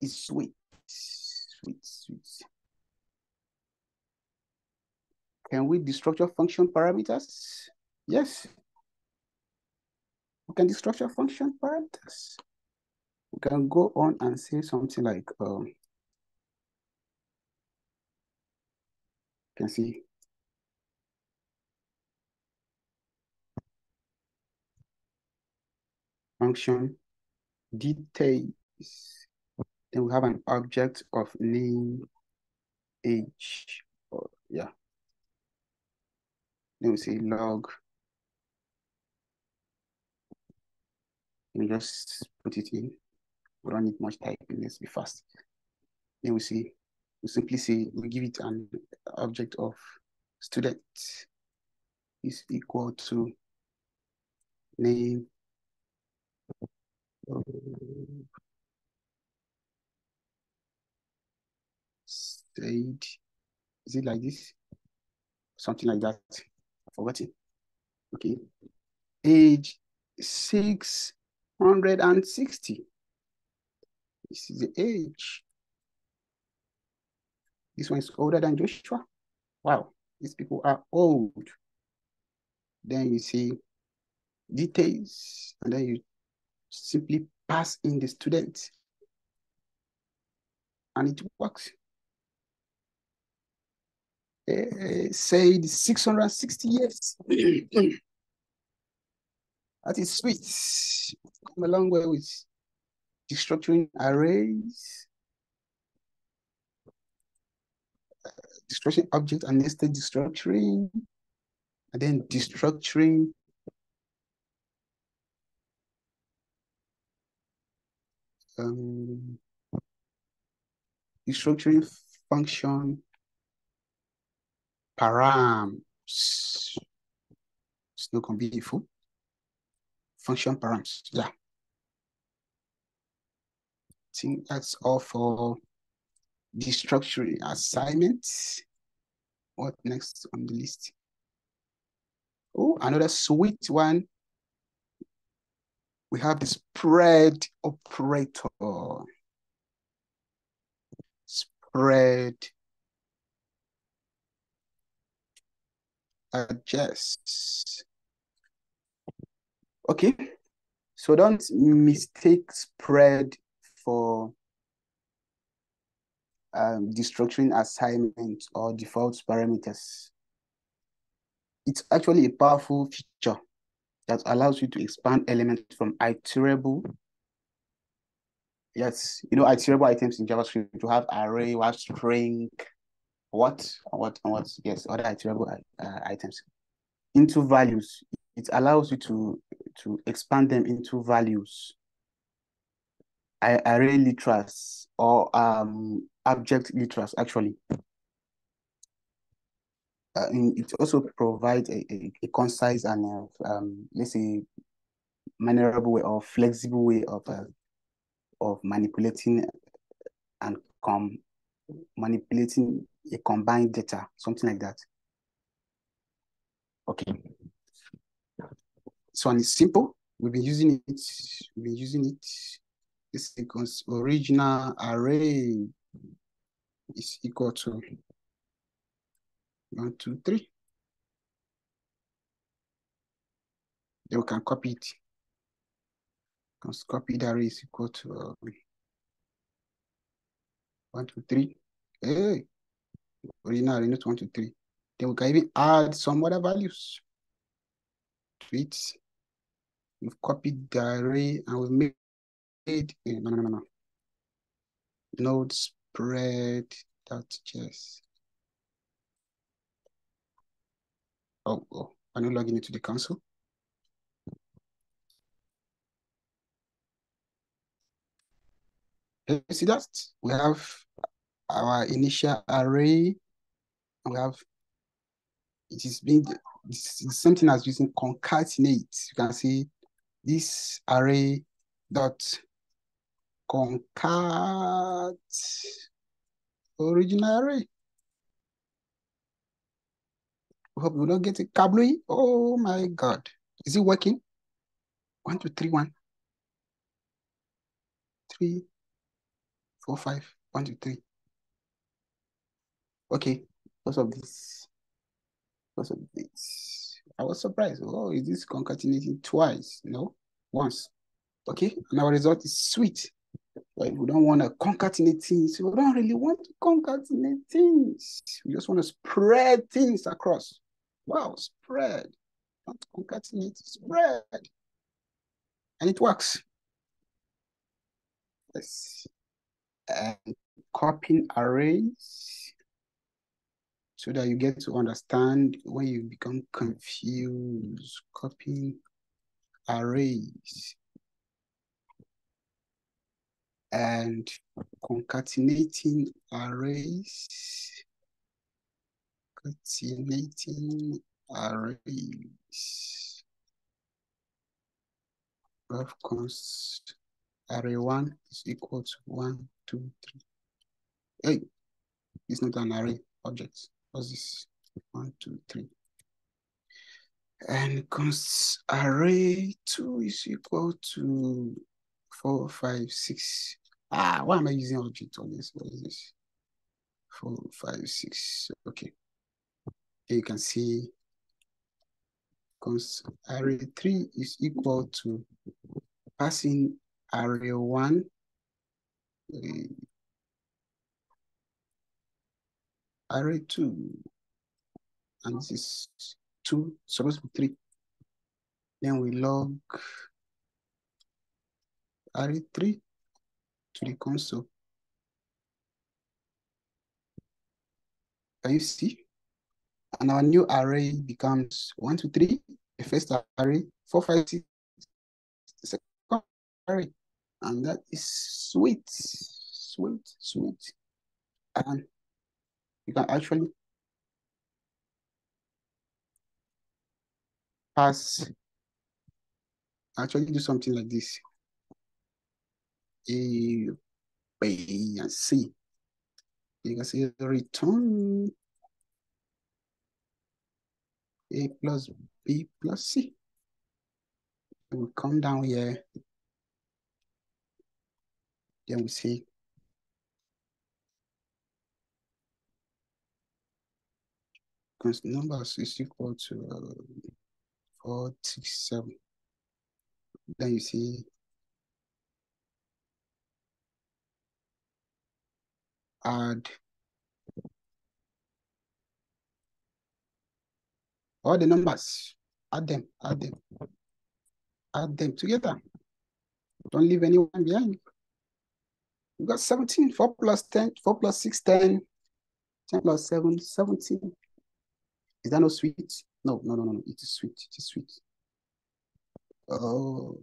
It's sweet. Sweet, sweet. Can we destructure function parameters? Yes. We can destructure function parameters. We can go on and say something like, you can see function details. Then we have an object of name, age, or yeah. Then we say log. We just put it in. We don't need much typing. Let's be fast. Then we simply say we give it an object of student is equal to name. Said, is it like this? Something like that. I forgot it. Okay. Age 660. This is the age. This one is older than Joshua. Wow, these people are old. Then you see details, and then you simply pass in the student, and it works. Say 660 years. That is sweet. Come a long way with destructuring arrays, destructuring object and nested destructuring, and then destructuring destructuring function params. It's not gonna be beautiful. Function params, yeah. I think that's all for destructuring assignments. What next on the list? Oh, another sweet one. We have the spread operator. Spread adjust. Okay, so don't mistake spread for destructuring assignments or default parameters. It's actually a powerful feature that allows you to expand elements from iterable. Yes, you know, iterable items in JavaScript to have array, what string, what. Yes, other iterable items into values. It allows you to expand them into values. Array literals or object literals actually. It also provides a concise and let's say maneuverable way or flexible way of manipulating and manipulating a combined data, something like that. Okay. This one is simple. We've been using it. This equals original array is equal to 1, 2, 3. Then we can copy it. Copy the array is equal to 1, 2, 3. Hey, original array, not 1, 2, 3. Then we can even add some other values to it. We've copied the array and we've made no. Node spread.js. Oh, I'm not logging into the console. You see that? We have our initial array. We have, it is being, this is something as using concatenate. You can see this array dot concat original array. Hope we don't get a kablooey. Oh my God. Is it working? 1, 2, 3, 1. 3, 4, 5. 1, 2, 3. Okay. Because of this. Because of this. I was surprised. Oh, is this concatenating twice? No, once. Okay. And our result is sweet. But we don't want to concatenate things. We don't really want to concatenate things. We just want to spread things across. Wow, spread. Not concatenate, spread. And it works. Yes. And copying arrays so that you get to understand when you become confused. Copying arrays and concatenating arrays. Concatenating arrays. Of const array 1 is equal to 1, 2, 3. Hey, it's not an array object. What's this? 1, 2, 3. And const array 2 is equal to 4, 5, 6. Why am I using object on this? What is this? 4, 5, 6. Okay. Here you can see const array 3 is equal to passing array 1. Array 2. And this is 2, supposed to be 3. Then we log array 3 to the console. Can you see? And our new array becomes 1, 2, 3, the first array, 4, 5, 6, the second array. And that is sweet, sweet, sweet. And you can actually do something like this. A, B, and C. You can say return A plus B plus C. And we come down here. Then we say constant numbers is equal to 4, 6, 7. Then you see add all the numbers, add them together. Don't leave anyone behind. You got 17, 4 plus 10, 4 plus 6, 10, 10 plus 7, 17. Is that not sweet? No, it is sweet, it is sweet. Oh,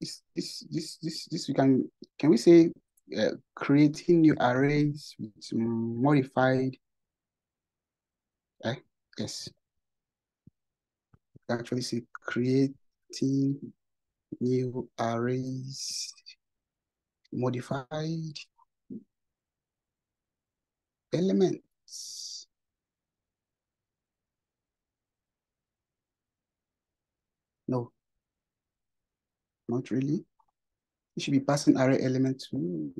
this we can we say creating new arrays with modified, yes. Actually say creating new arrays, modified elements. No, not really. You should be passing array element to.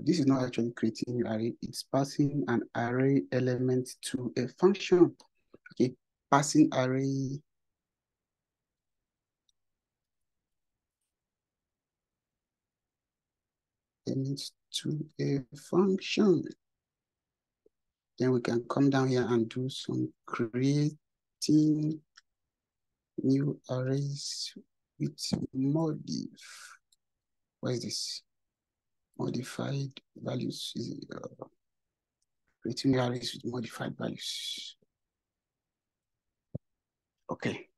This is not actually creating new array, it's passing an array element to a function. Okay, passing array elements to a function. Then we can come down here and do some creating new arrays with modif. What is this? Modified values. Creating new arrays with modified values. Okay.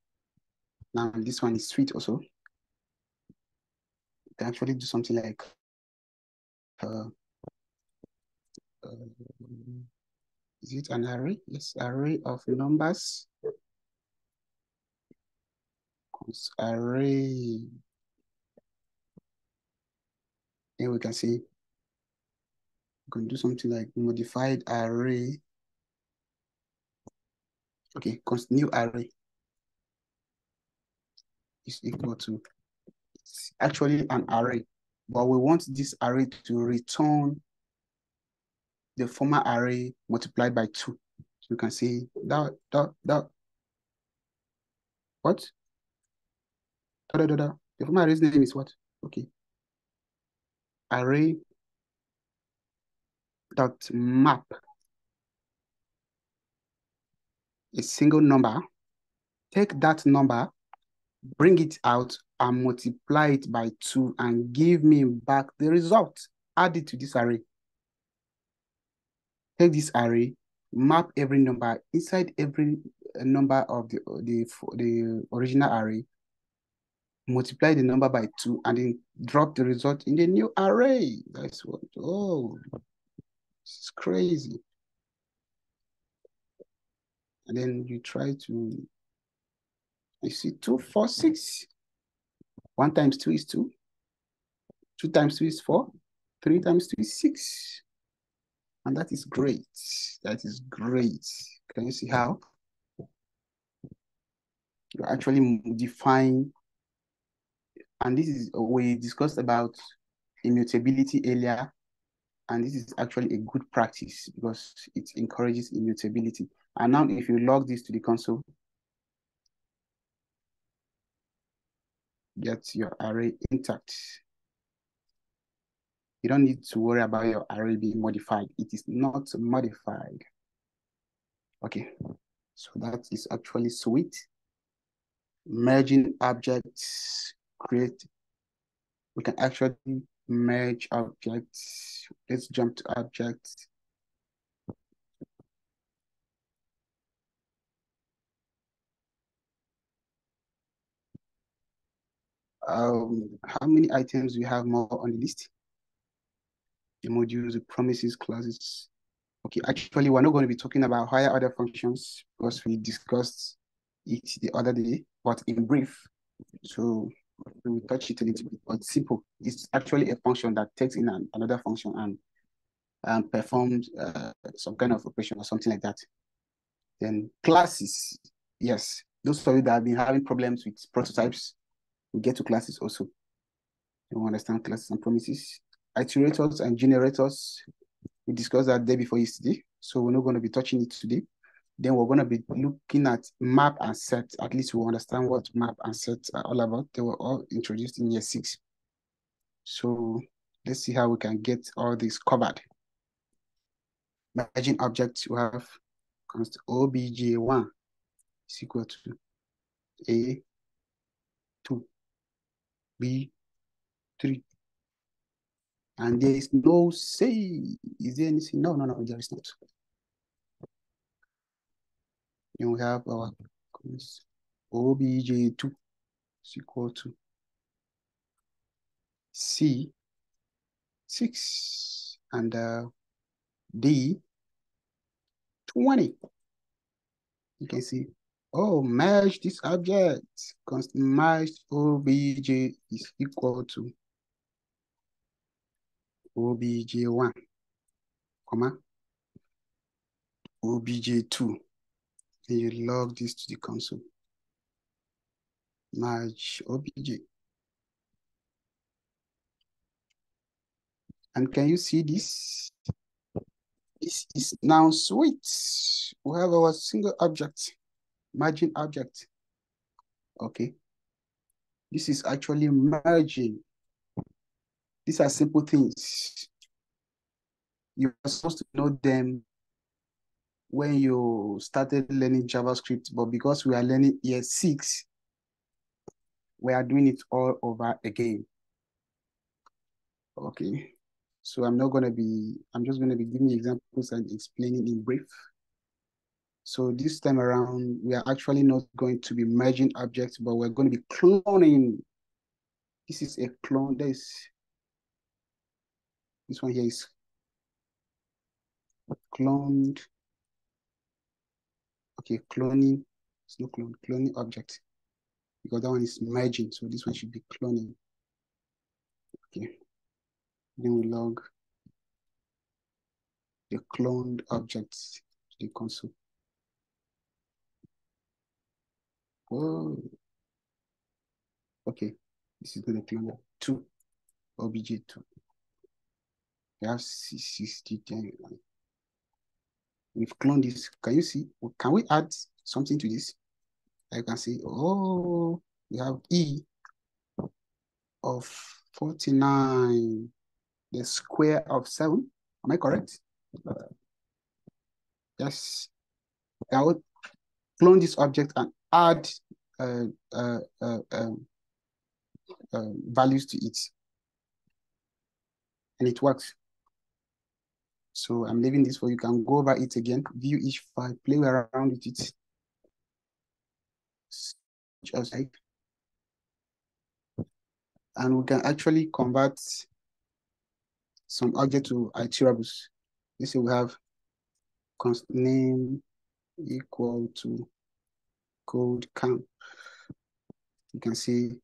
Now this one is sweet also. can actually do something like is it an array? Yes, array of numbers. Array. Here we can see we can do something like modified array. Okay, new array is equal to, it's actually an array, but we want this array to return the former array multiplied by 2. So you can say that what? The former array's name is what? Okay. Array dot map a single number. Take that number, bring it out, and multiply it by 2 and give me back the result. Add it to this array. Take this array, map every number inside every number of the original array, multiply the number by 2, and then drop the result in the new array. That's what, oh, this is crazy. And then you try to, you see 2, 4, 6. 1 times 2 is 2. 2 times 2 is 4. 3 times 2 is 6. And that is great. That is great. Can you see how? You actually define, and this is, we discussed about immutability earlier, and this is actually a good practice because it encourages immutability. And now if you log this to the console, get your array intact. You don't need to worry about your array being modified. It is not modified. Okay, so that is actually sweet. Merging objects, create, we can actually merge objects. Let's jump to objects. How many items do you have more on the list? The modules, the promises, classes. Okay, actually, we're not going to be talking about higher order functions because we discussed it the other day, but in brief. So we'll touch it a little bit, but simple. It's actually a function that takes in another function and performs some kind of operation or something like that. Then classes, yes. Those of you that have been having problems with prototypes, we get to classes also. You understand classes and promises. Iterators and generators, we discussed that day before yesterday, so we're not going to be touching it today. Then we're going to be looking at map and set. At least we understand what map and set are all about. They were all introduced in year 6. So let's see how we can get all this covered. Merging objects, we have obj1 is equal to a2 b3. And there is no say. Is there anything? No, there is not. Then we have our obj2 is equal to c6 and d20. You can see, oh, merge this object. Merge obj is equal to obj1, comma, obj2. Then you log this to the console. Merge obj. And can you see this? This is now sweet. We have our single object, merging object. Okay. This is actually merging. These are simple things. You're supposed to know them when you started learning JavaScript, but because we are learning ES6, we are doing it all over again. Okay. So I'm just going to be giving examples and explaining in brief. So this time around, we are actually not going to be merging objects, but we're going to be cloning This is a clone. This one here is cloned. Okay, cloning. It's no clone, cloning object. Because that one is merging, so this one should be cloning. Okay. Then we log the cloned objects to the console. Oh, okay. This is the clone 2, obj2. We have 60. We've cloned this. Can you see? Can we add something to this? I can see, oh, we have E of 49, the square of 7. Am I correct? Yes. I would clone this object and add values to it. And it works. So I'm leaving this for you. You can go over it again, view each file, play around with it. And we can actually convert some object to iterables. Let's say we have const name equal to KodeCamp. You can see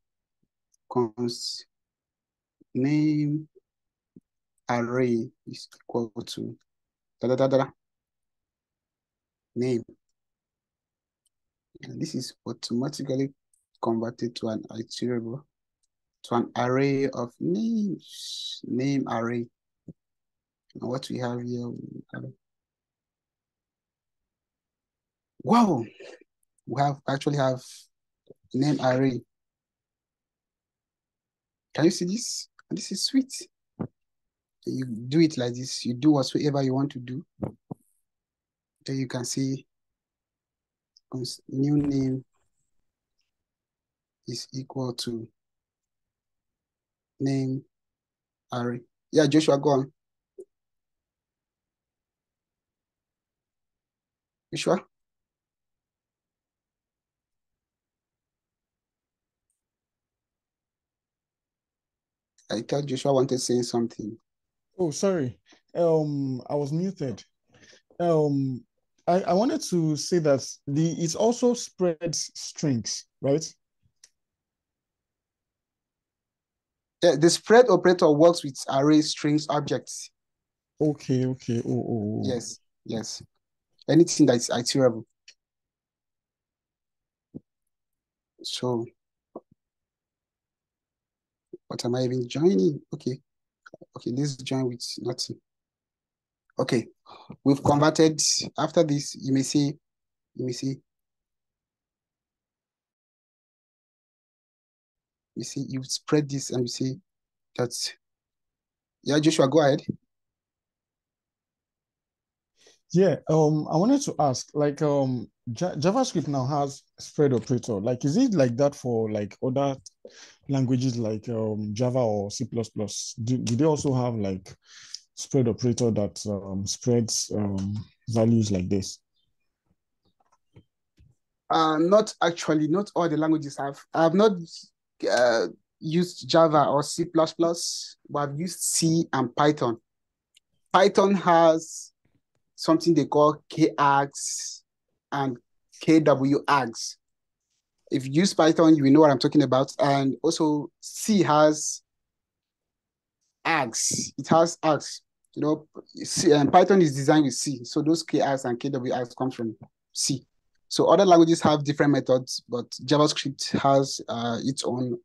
const name array is equal to name. And this is automatically converted to an iterable, to an array of names, name array. And what we have here, wow, we actually have name array. Can you see this? And this is sweet. You do it like this. You do whatsoever you want to do. Then you can see new name is equal to name array. Yeah, Joshua, go on. Joshua? I thought Joshua wanted to say something. Oh, sorry. I was muted. I wanted to say that it also spreads strings, right? The spread operator works with array strings objects. Okay. Oh. Yes. Anything that's iterable. So, what am I even joining? Okay, let's join with nothing. Okay, we've converted. After this, you may see, you spread this and you see that's, yeah, Joshua, go ahead. Yeah, I wanted to ask, like, JavaScript now has spread operator. Like, is it like that for like other languages like Java or C++? Do they also have like spread operator that spreads values like this? Not actually, not all the languages have. I have not used Java or C++, but I've used C and Python. Python has something they call KArgs and KWArgs. If you use Python, you will know what I'm talking about. And also C has args. It has args. You know, C, and Python is designed with C. So those KArgs and KWArgs come from C. So other languages have different methods, but JavaScript has its own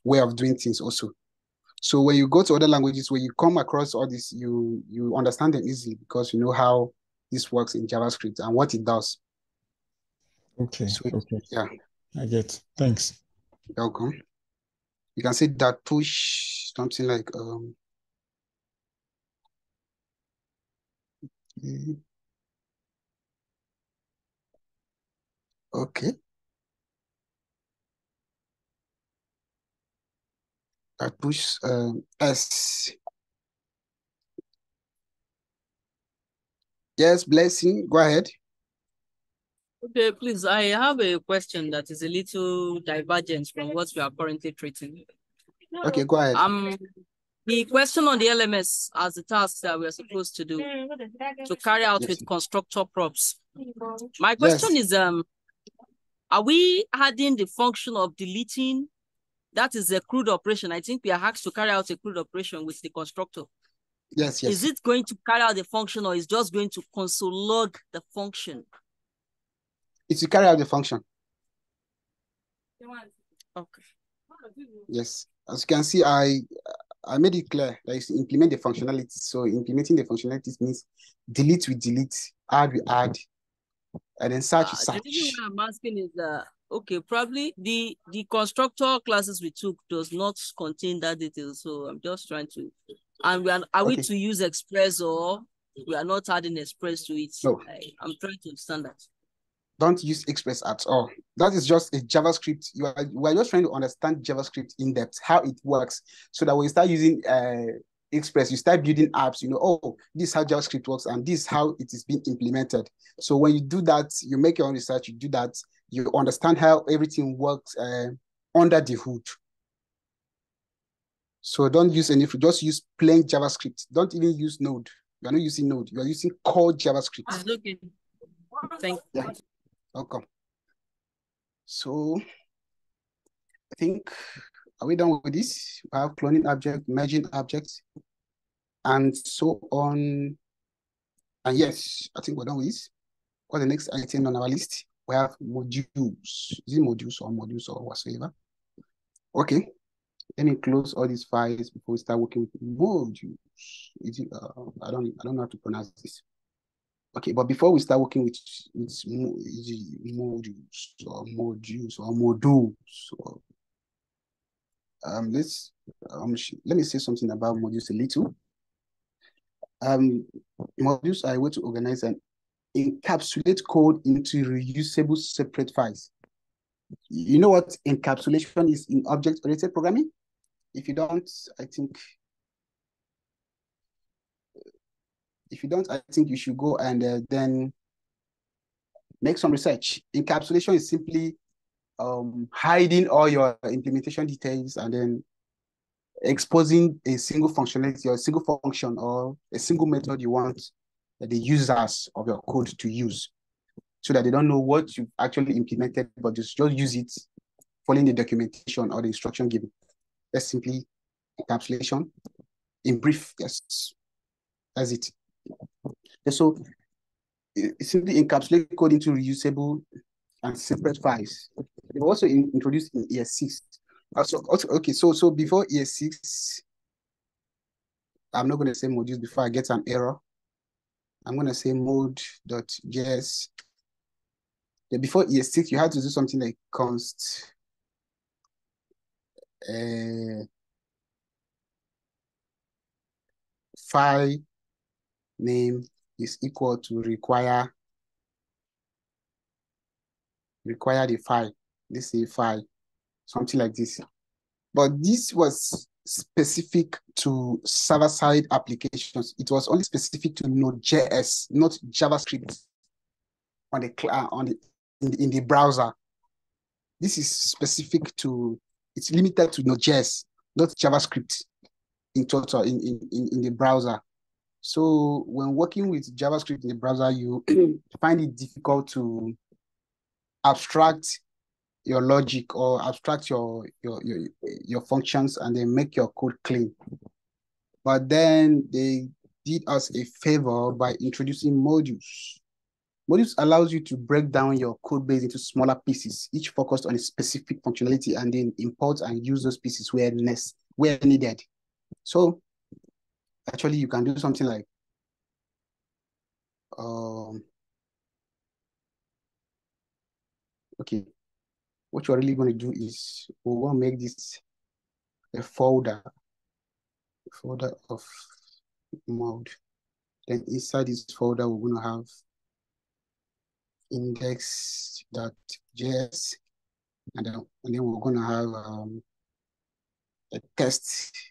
way of doing things also. So when you go to other languages, when you come across all this, you understand them easily because you know how this works in JavaScript and what it does. Okay. Yeah. I get. Thanks. You're welcome. You can say that push something like okay. That push S. Yes, Blessing, go ahead. Okay, please, I have a question that is a little divergent from what we are currently treating. Okay, go ahead. The question on the LMS as the task that we're supposed to do to carry out with constructor props. My question is, are we adding the function of deleting? That is a CRUD operation. I think we are asked to carry out a CRUD operation with the constructor. Yes. Is it going to carry out the function, or is just going to console log the function? It's to carry out the function. Okay. Yes. As you can see, I made it clear that it's to implement the functionality. So implementing the functionalities means delete with delete, add with add, and then search with search. The reason why I'm asking is that, okay, probably the constructor classes we took does not contain that detail. So I'm just trying to, and are we to use Express, or we are not adding Express to it? No. I'm trying to understand that. Don't use Express at all. That is just a JavaScript. We're just trying to understand JavaScript in depth, how it works, so that when you start using Express, you start building apps, oh, this is how JavaScript works, and this is how it is being implemented. So when you do that, you make your own research, you do that, you understand how everything works under the hood. So don't use anything, just use plain JavaScript. Don't even use Node. You're not using Node, you're using core JavaScript. Okay. Thank you. Yeah. Welcome. So I think, are we done with this? We have cloning object, merging objects, and so on. And yes, I think we're done with this. What's the next item on our list? We have modules. Is it modules or whatsoever? Okay. Let me close all these files before we start working with modules. Is it, I don't know how to pronounce this. Okay, but before we start working with modules or modules, or let me say something about modules a little. Modules are a way to organize and encapsulate code into reusable separate files. You know what encapsulation is in object-oriented programming? If you don't, I think you should go and then make some research. Encapsulation is simply hiding all your implementation details and then exposing a single functionality or a single function or a single method you want the users of your code to use, so that they don't know what you've actually implemented, but just use it following the documentation or the instruction given. That's simply encapsulation. In brief, yes, that's it. And so it simply encapsulate code into reusable and separate files. They were also introduced in ES6. Okay, so before ES6, I'm not going to say modules before I get an error. I'm going to say mode.js. Before ES6, you had to do something like const file name is equal to require the file. This is a file, something like this. But this was specific to server-side applications. It was only specific to NodeJS, not JavaScript in the browser. This is specific to, it's limited to NodeJS, not JavaScript in total in the browser. So when working with JavaScript in the browser, you find it difficult to abstract your logic or abstract your functions and then make your code clean. But then they did us a favor by introducing modules. Modules allows you to break down your code base into smaller pieces, each focused on a specific functionality, and then import and use those pieces where needed. So actually you can do something like okay, what you're really going to do is we want to make this a folder of mode. Then inside this folder, we're going to have index.js, and then we're going to have a test.js.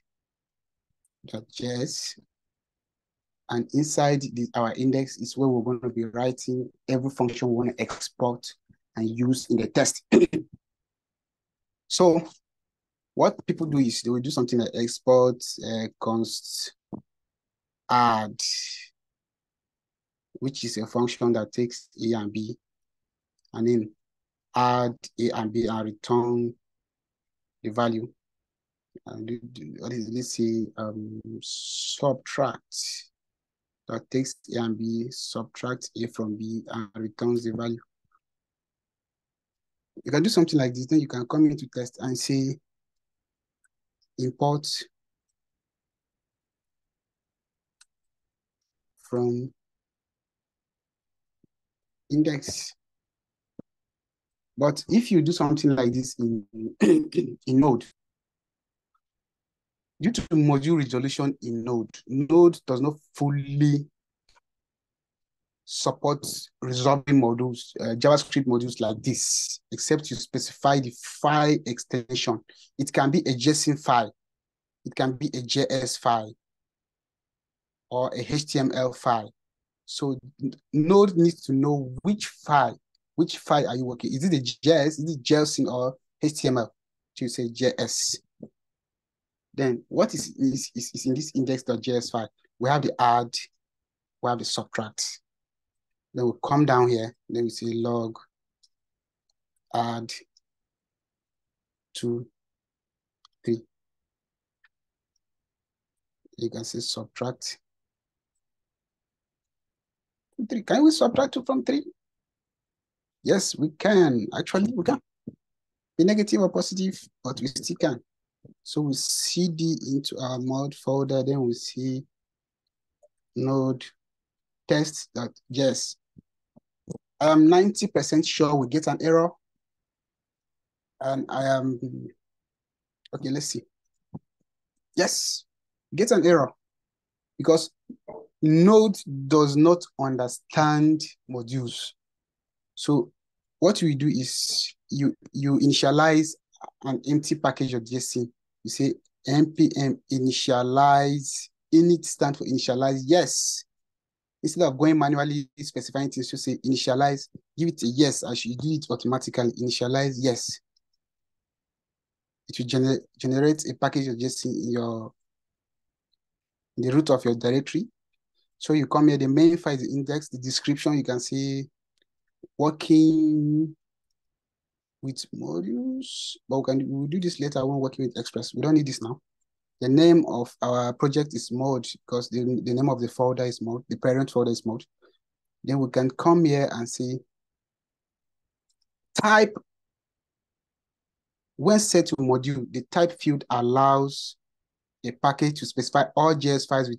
And inside our index is where we're going to be writing every function we want to export and use in the test. So what people do is they will do something like export const add, which is a function that takes A and B, and then add A and B and return the value. And let's say subtract, that takes A and B, subtract A from B and returns the value. You can do something like this, then you can come into test and say import from index. But if you do something like this in Node, due to module resolution in Node, Node does not fully support resolving modules, JavaScript modules like this, except you specify the file extension. It can be a JSON file, it can be a JS file, or a HTML file. So Node needs to know which file are you working? Is it a JS, is it JSON or HTML? So you say JS. Then what is in this index.js file? We have the add, we have the subtract. Then we come down here, then we say log add 2, 3. You can say subtract 3. Can we subtract 2 from 3? Yes, we can. Actually, we can. Be negative or positive, but we still can. So we cd into our mod folder, then we see node test.js. I am 90% sure we get an error. And I am, okay, let's see. Yes, get an error because Node does not understand modules. So what we do is you initialize an empty package of JSON. You say npm initialize, init stand for initialize, yes. Instead of going manually specifying things, you say initialize, give it a yes, as you do it automatically, initialize, yes. It will generate a package of JSON in the root of your directory. So you come here, the main file is the index, the description, you can see working with modules, but we'll do this later when working with Express. We don't need this now. The name of our project is mode because the name of the folder is mode, the parent folder is mode. Then we can come here and say type. When set to module, the type field allows a package to specify all JS files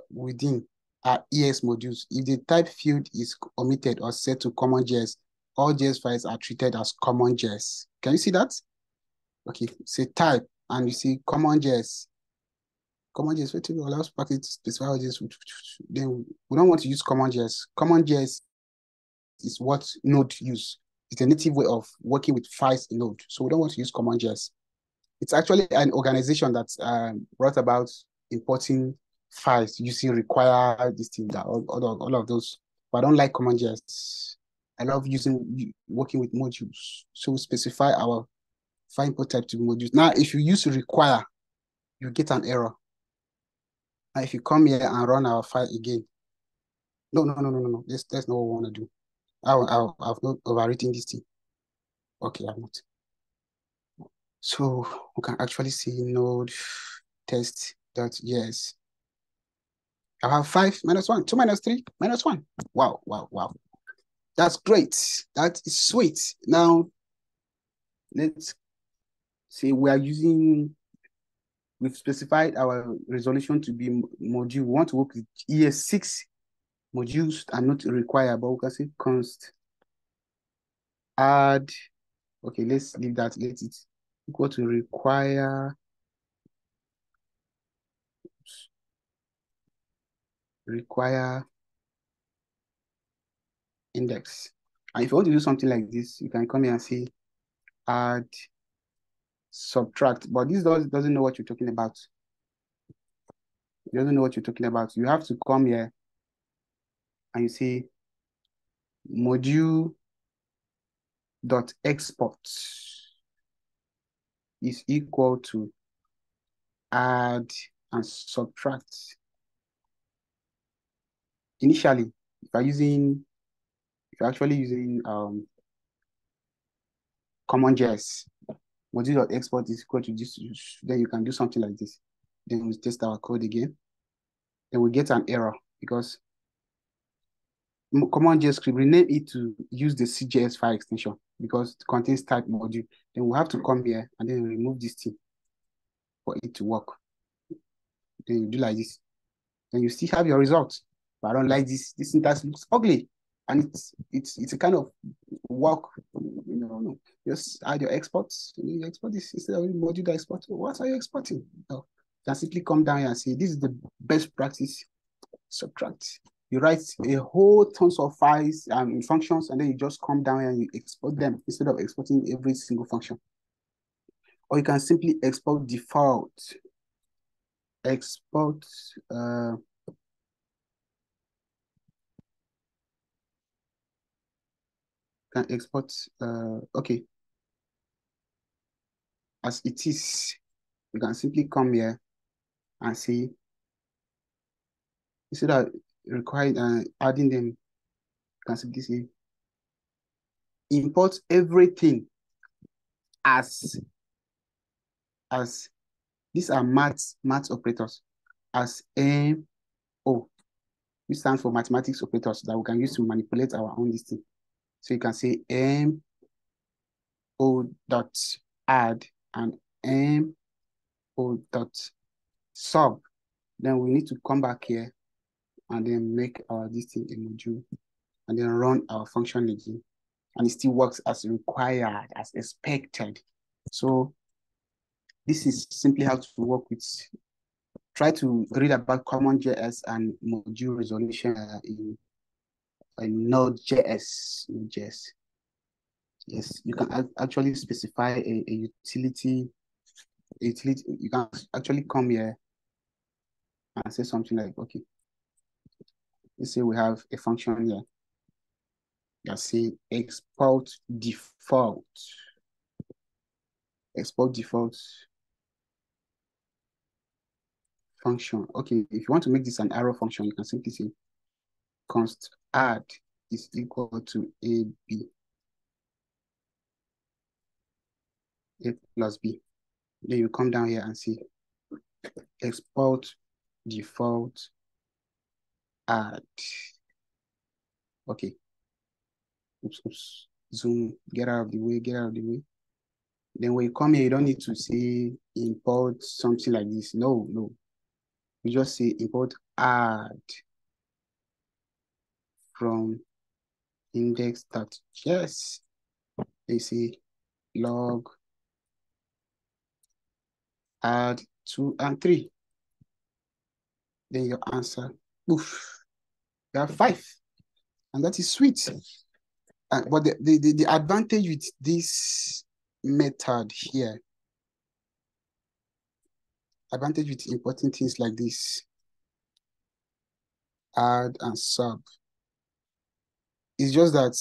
within our ES modules. If the type field is omitted or set to common JS, all JS files are treated as common JS. Can you see that? Okay, say type, and you see common JS. Common JS, wait till it allows package to specify all JS. Then we don't want to use common JS. Common JS is what Node use. It's a native way of working with files in Node. So we don't want to use common JS. It's actually an organization that's brought about importing files using require this thing, that all of those. But I don't like common JS. I love working with modules. So we specify our file import type to modules. Now, if you use require, you get an error. Now, if you come here and run our file again, no. That's not what we want to do. I've not overwritten this thing. Okay, I'm not. So we can actually see node test.js. I have 5 minus 1, 2 minus 3 minus 1. Wow. That's great. That is sweet. Now, let's say we've specified our resolution to be module. We want to work with ES6 modules and not require, but we can say const add. Okay, let's leave that. Let it equal to require index. And if you want to do something like this, you can come here and say add subtract, but this doesn't know what you're talking about. It doesn't know what you're talking about. You have to come here and you say module.export. is equal to add and subtract. Initially, if you're actually using CommonJS, module.export is equal to this, then you can do something like this. Then we test our code again. Then we get an error because CommonJS script, rename it to use the CJS file extension because it contains type module. Then we have to come here and then remove this thing for it to work. Then you do like this. Then you still have your results. But I don't like this. This syntax looks ugly. And it's a kind of work, just add your exports. You export this instead of module export. What are you exporting? No. You can simply come down here and say, this is the best practice. Subtract. You write a whole tons of files and functions, and then you just come down here and you export them instead of exporting every single function. Or you can simply export default. Export can export okay, as it is. You can simply come here and say, instead of requiring adding them, you can simply say import everything as these are math operators as MO, which stands for mathematics operators that we can use to manipulate our own listing. So you can say MO dot add and MO dot sub. Then we need to come back here and then make our listing a module and then run our function again. And it still works as required, as expected. So this is simply how to work with. Try to read about CommonJS and module resolution in NodeJS. Yes, you can actually specify a utility. You can actually come here and say something like, okay, let's say we have a function here that say export default. Export default function. Okay, if you want to make this an arrow function, you can simply say const add is equal to a plus b. Then you come down here and see export default add. Okay. Oops. Zoom, get out of the way. Then when you come here, you don't need to say import something like this. No. You just say import add from index.js. They say log add 2 and 3. Then your answer, oof, you have 5. And that is sweet. But the advantage with this method here, advantage with importing things like this, add and sub, is just that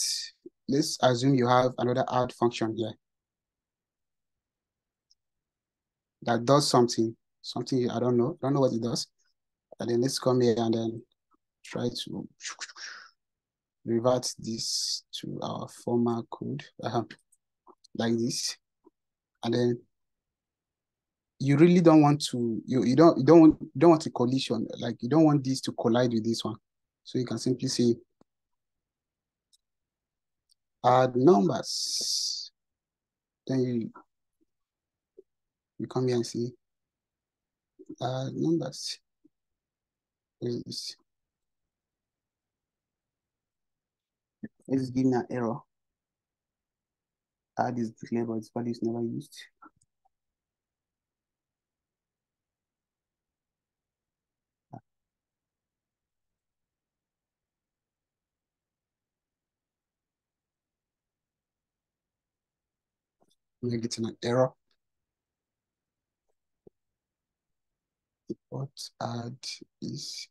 let's assume you have another add function here that does something I don't know what it does. And then let's come here and then try to revert this to our former code, like this. And then you really don't want to, you don't want a collision, like you don't want this to collide with this one. So you can simply say add numbers. Then you come here and see add numbers. Let's give me an error. Add is declared, but its value is never used. We're getting an error. What add is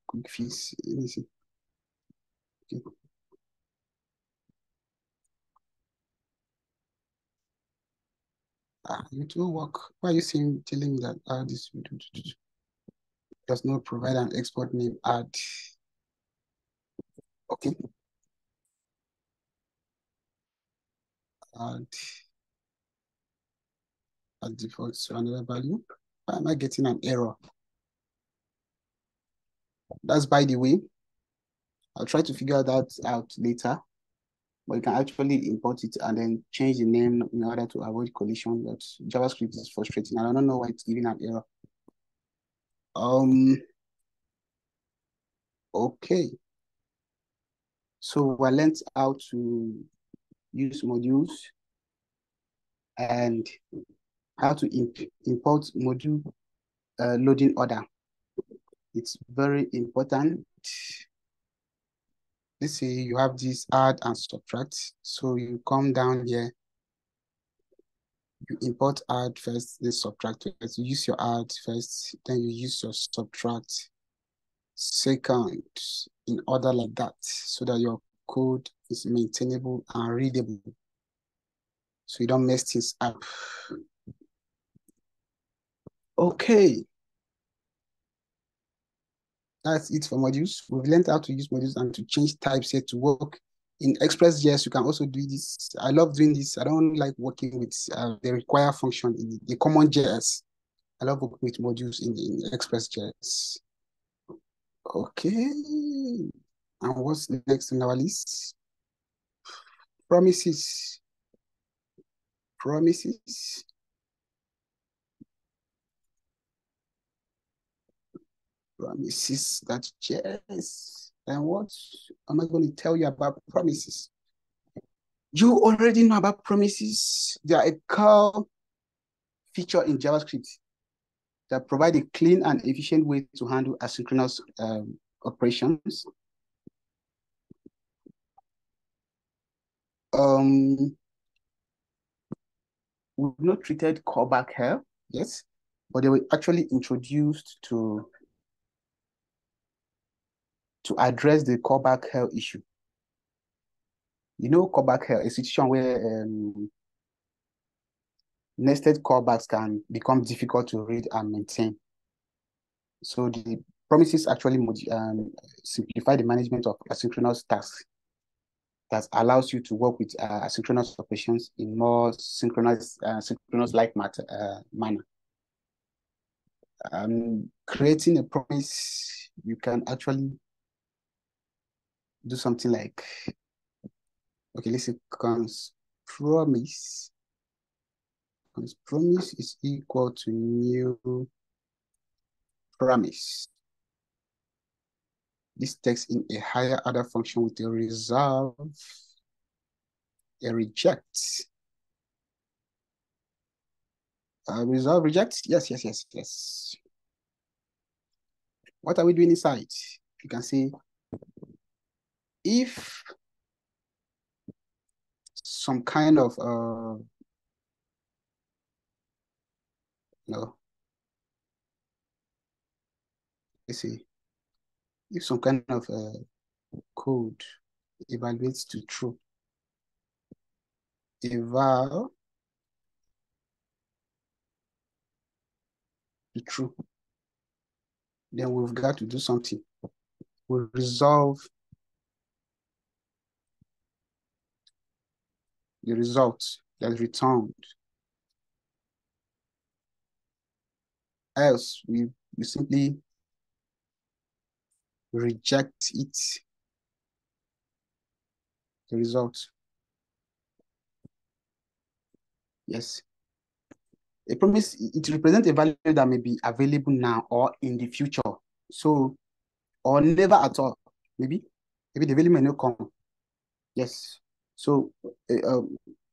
quick fix. Let me see. Okay. it will work. Why are you telling me that this does not provide an export name add? Okay. Add default to another value. Why am I getting an error? That's by the way. I'll try to figure that out later. But you can actually import it and then change the name in order to avoid collision. But JavaScript is frustrating. I don't know why it's giving an error. Okay. So we learned how to use modules and how to import module loading order. It's very important. Let's say you have this add and subtract. So you come down here, you import add first, then subtract first. You use your add first, then you use your subtract second, in order like that, so that your code is maintainable and readable, so you don't mess things up. Okay. That's it for modules. We've learned how to use modules and to change types here to work. In Express.js, you can also do this. I love doing this. I don't like working with the require function in the common JS. I love working with modules in Express.js. Okay. And what's next on our list? Promises. Promises. Promises.js. And what am I going to tell you about promises? You already know about promises. They are a core feature in JavaScript that provide a clean and efficient way to handle asynchronous operations. We've not treated callback here, yes, but they were actually introduced to address the callback hell issue. You know, callback hell, a situation where nested callbacks can become difficult to read and maintain. So the promises actually simplify the management of asynchronous tasks that allows you to work with asynchronous operations in more synchronous-like manner. Creating a promise, you can actually do something like, okay, let's say promise is equal to new promise. This takes in a higher order function with a resolve, a reject. Resolve, reject, yes. What are we doing inside? You can see if some kind of let's see, if some kind of code evaluates to true, eval to true, then we've got to do something. We'll resolve the result that's returned. Else, we simply reject it, the result. Yes. A promise, it represents a value that may be available now or in the future. So, or never at all. Maybe the value may not come. Yes. So,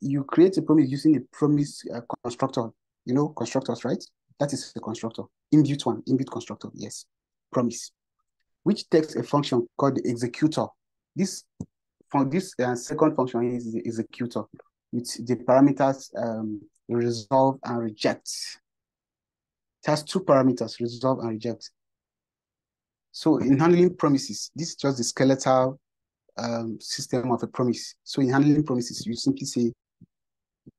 you create a promise using a promise constructor. You know constructors, right? That is a constructor. Inbuilt constructor, yes. Promise, which takes a function called the executor. This second function is the executor with the parameters resolve and reject. It has two parameters, resolve and reject. So in handling promises, this is just the skeletal system of a promise. So in handling promises, you simply say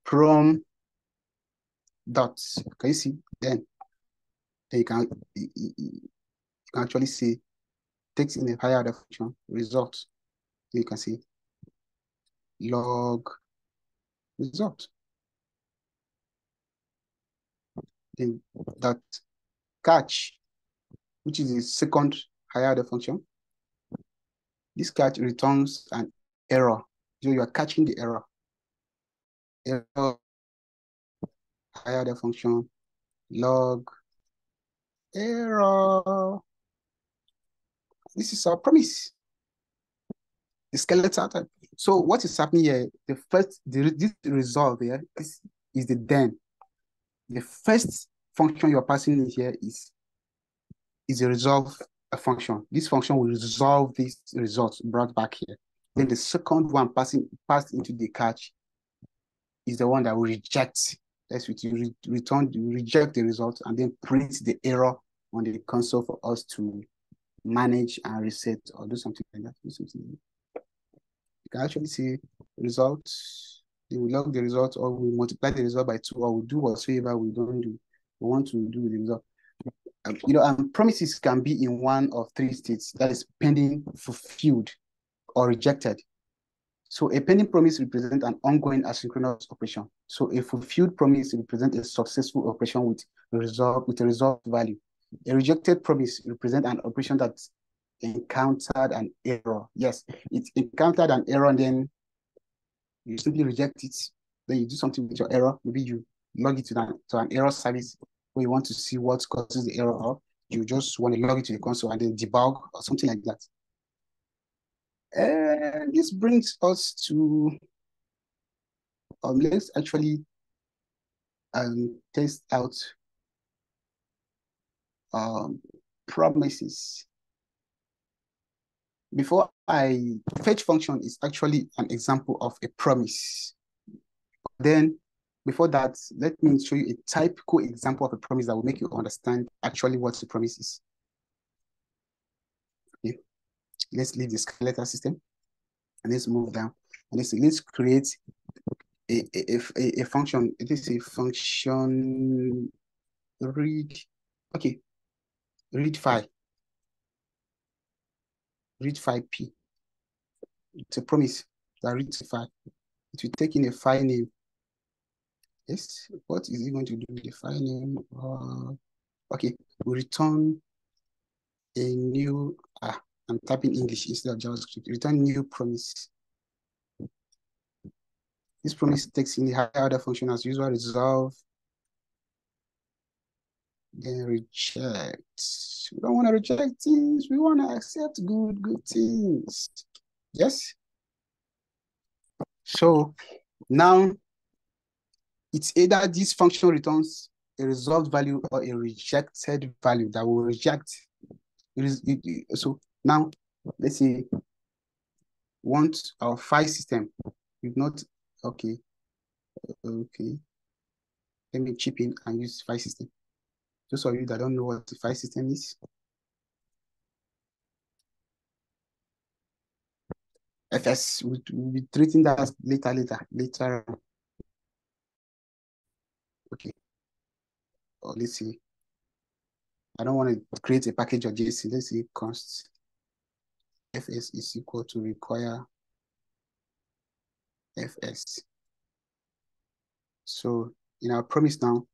prom dots. Can you see? Then you can actually see takes in a higher order function result. You can see log result. Then that catch, which is the second higher order function. This catch returns an error. So you are catching the error. Error, higher order function, log error. This is our promise. The skeleton type. So what is happening here? This resolve here is the then. The first function you're passing in here is a resolve function. This function will resolve this result brought back here. Then the second one passed into the catch is the one that will reject. That's what you reject the result and then print the error on the console for us to manage and reset or do something like that. You can actually see results. They will log the result, or we multiply the result by 2, or we do whatsoever we don't do. We want to do with the result. Promises can be in one of 3 states, that is pending, fulfilled, or rejected. So a pending promise represents an ongoing asynchronous operation. So a fulfilled promise represents a successful operation with a resolved value. A rejected promise represents an operation that encountered an error. Yes, it encountered an error, and then you simply reject it. Then you do something with your error. Maybe you log it to an error service where you want to see what causes the error, or you just want to log it to the console and then debug or something like that. And this brings us to let's actually test out promises. Fetch function is actually an example of a promise. Then before that, let me show you a typical example of a promise that will make you understand actually what the promise is. Okay. Let's leave the skeletal system and let's move down. And let's create a function. It is a function read. Okay. Read file. Read file P. It's a promise that reads a file. It will take in a file name. Yes, what is it going to do with the file name? Okay, we return a new, I'm typing English instead of JavaScript. Return new promise. This promise takes in the higher order function as usual, resolve, then reject. We don't want to reject things. We want to accept good things. Yes. So now it's either this function returns a resolved value or a rejected value that will reject. So now let's say want our file system. We've not, okay. Let me chip in and use file system. Those of you that don't know what the file system is. FS, we'll be treating that later. Okay. Or let's see. I don't want to create a package of JSON. Let's see const fs is equal to require fs. So in our promise now,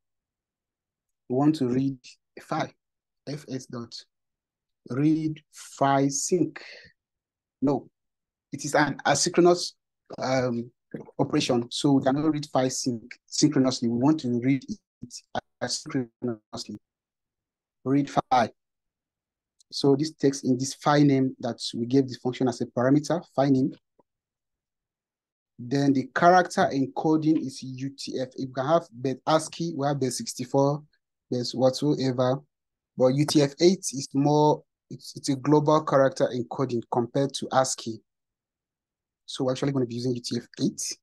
we want to read a file, fs dot read file sync. No, it is an asynchronous operation, so we cannot read file synchronously. We want to read it asynchronously. Read file. So this takes in this file name that we gave this function as a parameter, file name. Then the character encoding is UTF. You can have base ASCII, we have base 64, base whatsoever, but UTF-8 is more, it's a global character encoding compared to ASCII. So we're actually going to be using UTF-8,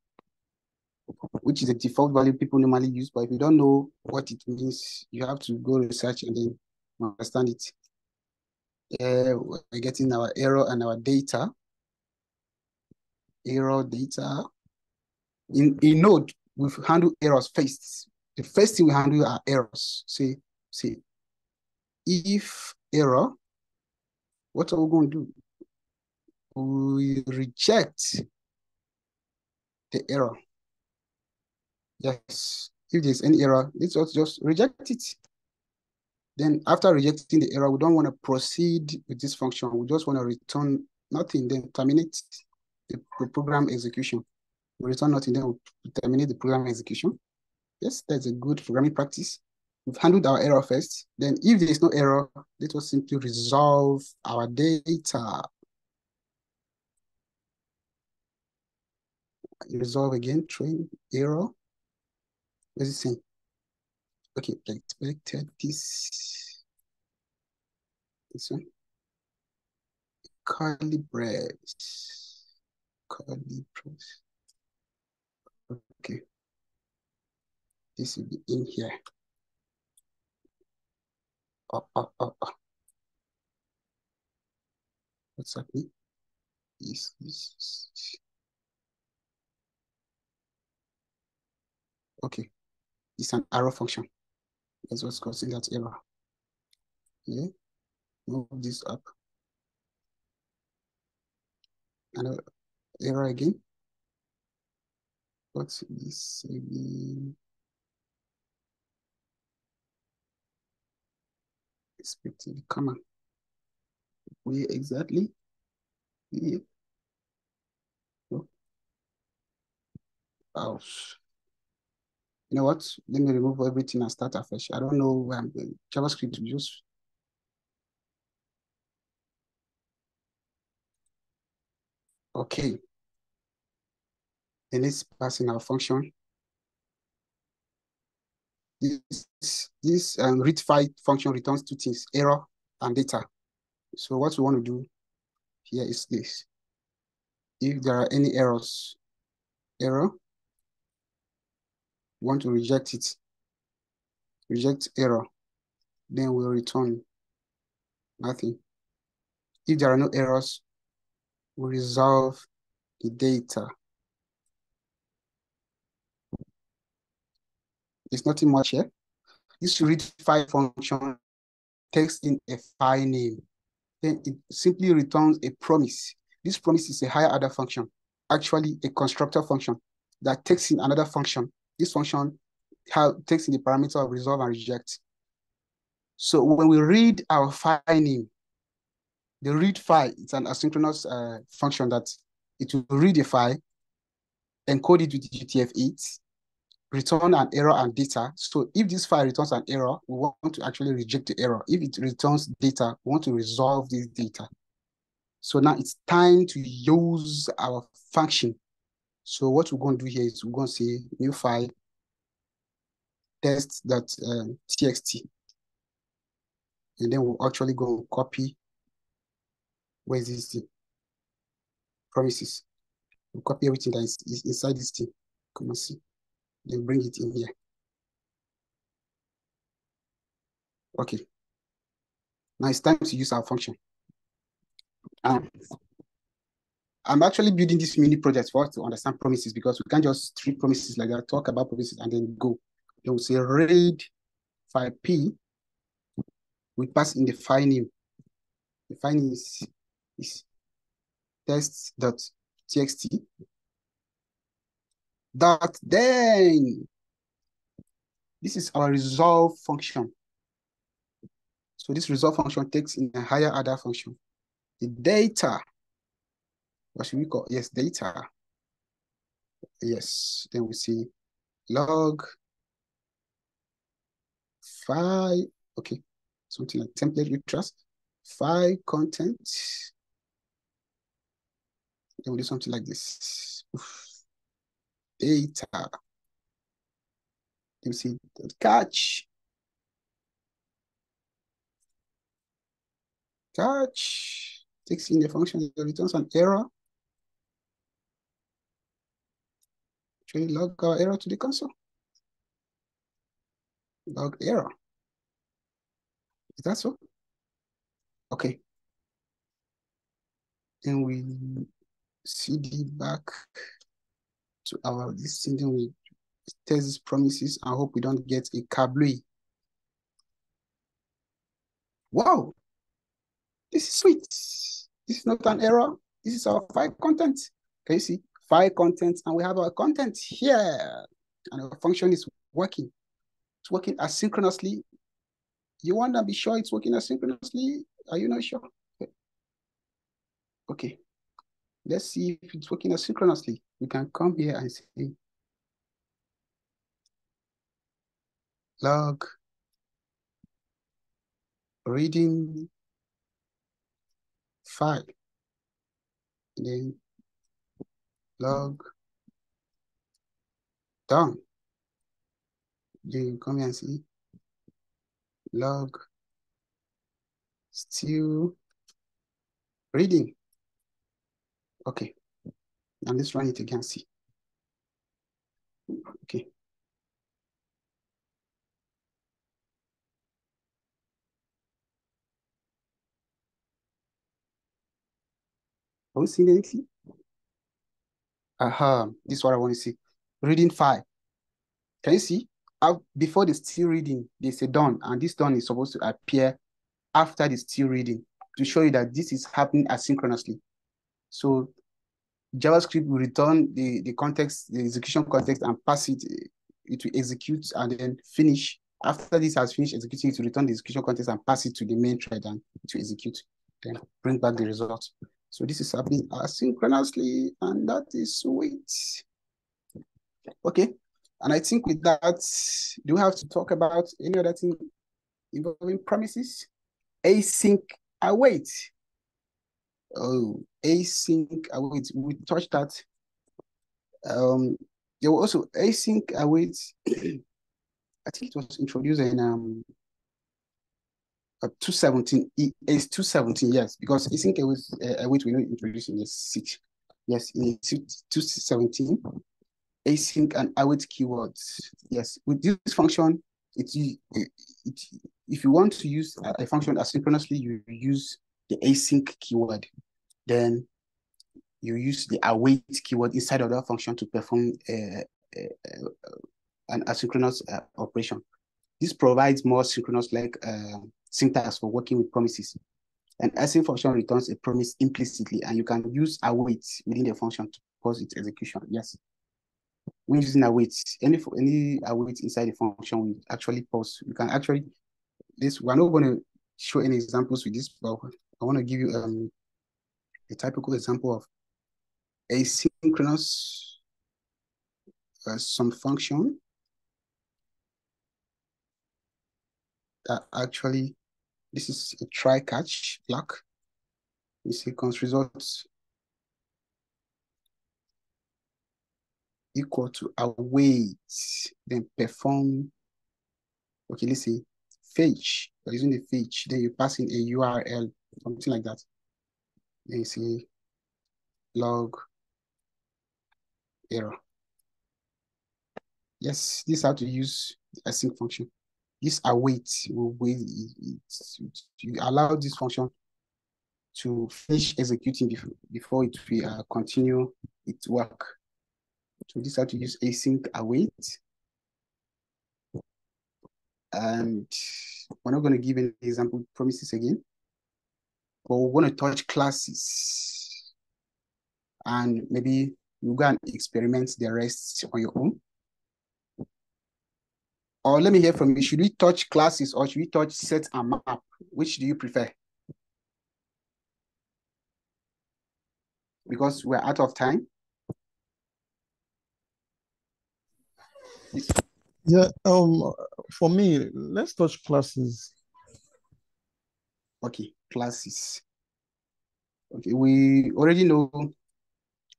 which is the default value people normally use. But if you don't know what it means, you have to go research and then understand it. We're getting our error and our data. Error data. In Node, we've handled errors first. the first thing we handle are errors. Say, if error, what are we going to do? We reject the error. Yes, if there's any error, let's just reject it. Then after rejecting the error, we don't want to proceed with this function. We just want to return nothing, then terminate the program execution. We return nothing, then we terminate the program execution. Yes, that's a good programming practice. We've handled our error first. Then if there is no error, let us simply resolve our data. Resolve again, train, error. What is it saying? Okay, I expected this one. Curly brace. Curly brace. Okay. This will be in here. Oh. What's happening? This. Okay. It's an arrow function. That's what's causing that error. Yeah. Move this up. Another error again. What's this again? Expecting the comma. Where exactly? Yeah. Oh. Ouch. You know what? Let me remove everything and start afresh. I don't know where I'm going. JavaScript to use. Okay. Then let's pass in our function. This readFile function returns two things, error and data. So what we want to do here is this. If there are any errors, we want to reject it. Reject error. Then we'll return nothing. If there are no errors, we resolve the data. There's nothing much here. This readFile function takes in a file name. Then it simply returns a promise. This promise is a higher order function, actually a constructor function that takes in another function. This function takes in the parameter of resolve and reject. So when we read our file name, the read file, it's an asynchronous function that it will read a file, encode it with UTF-8, return an error and data. So if this file returns an error, we want to actually reject the error. If it returns data, we want to resolve this data. So now it's time to use our function. So what we're going to do here is we're going to say new file test.txt. And then we'll actually go copy. Where is this thing? Promises. We'll copy everything that is inside this thing. Come and see. Then bring it in here. Okay. Now it's time to use our function. I'm actually building this mini project for us to understand promises because we can't just treat promises like that, talk about promises and then go. Then we'll say read file P. We pass in the file name. The file name is test.txt. Then this is our resolve function. So this resolve function takes in a higher order function. The data, what should we call? Yes, data. Yes, then we see log file. Okay, something like template with trust. File content. Then we do something like this. Data. Then we see catch. Catch takes in the function that returns an error. Actually log our error to the console. Log error. Is that so? Okay. Then we cd back to our this thing. Then we test these promises. I hope we don't get a kablooey. Wow, this is sweet. This is not an error. This is our file content. Can you see? File content, and we have our content here. And our function is working. It's working asynchronously. You want to be sure it's working asynchronously? Are you not sure? Okay. Let's see if it's working asynchronously. We can come here and say log reading file, and then log done. Then you come here and see log still reading. Okay. Now let's run it again, see. Okay. Are we seeing anything? This is what I want to see. Reading file. Can you see? Before the still reading, there's a done, and this done is supposed to appear after the still reading to show you that this is happening asynchronously. So JavaScript will return the context, the execution context, and pass it. It will execute and then finish. After this has finished executing, it will return the execution context and pass it to the main thread and to execute, then bring back the result. So this is happening asynchronously, and that is sweet. Okay, and I think with that, do we have to talk about any other thing involving promises? Async await. Oh, async await. We touched that. There were also async await. I think it was introduced in 217, ES217, yes, because async await we know introduced in ES6. Yes, in 217, async and await keywords. Yes, with this function, if you want to use a function asynchronously, you use the async keyword. Then you use the await keyword inside of that function to perform an asynchronous operation. This provides more synchronous syntax for working with promises. An async function returns a promise implicitly, and you can use await within the function to pause its execution. Yes. When using await, any await inside the function will actually pause. You can actually, we're not going to show any examples with this, but I want to give you a typical example of asynchronous some function that actually, this is a try catch block. You see const results equal to await, then perform. Okay, let's see, fetch. We're using the fetch, then you pass in a URL, something like that. Then you see log error. Yes, this is how to use the async function. This await will wait. You allow this function to finish executing before it will continue its work. So this is how to use async await. And we're not going to give an example promises again, but we're going to touch classes. And maybe you go and experiment the rest on your own. Or let me hear from you. Should we touch classes or should we touch set and map? Which do you prefer? Because we're out of time. Yeah, for me, let's touch classes. Okay, classes. Okay, we already know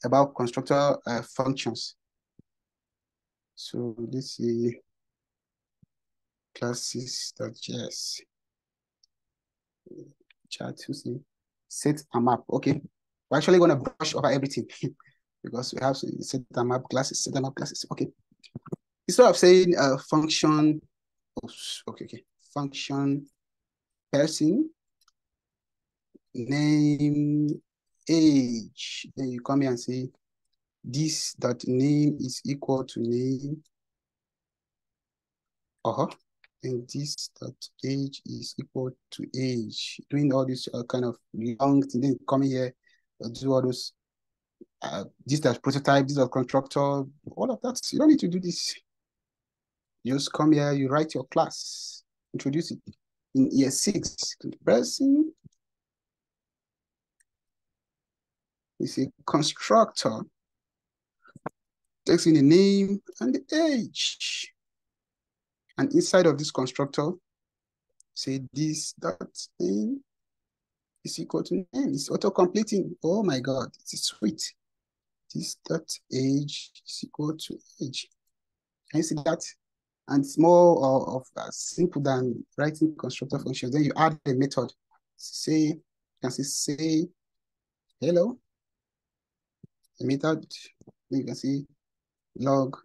about constructor functions. So let's see, classes.js. Chat to see set a map. Okay, we're actually going to brush over everything because we have to set a map classes, set a map classes. Okay, instead of saying function, okay, function person name age, then you come here and say this dot name is equal to name And this dot age is equal to age. Doing all this kind of long thing, then coming here, do all those. This that prototype, this that constructor, all of that. You don't need to do this. You just come here, you write your class, introduce it in ES6. Person is a constructor, takes in the name and the age. And inside of this constructor, say this dot name is equal to name. It's auto-completing. Oh my God, it's sweet. This dot age is equal to age. Can you see that? And it's more of simple than writing constructor functions. Then you add a method. Say, you can say hello. A method. Then you can see log.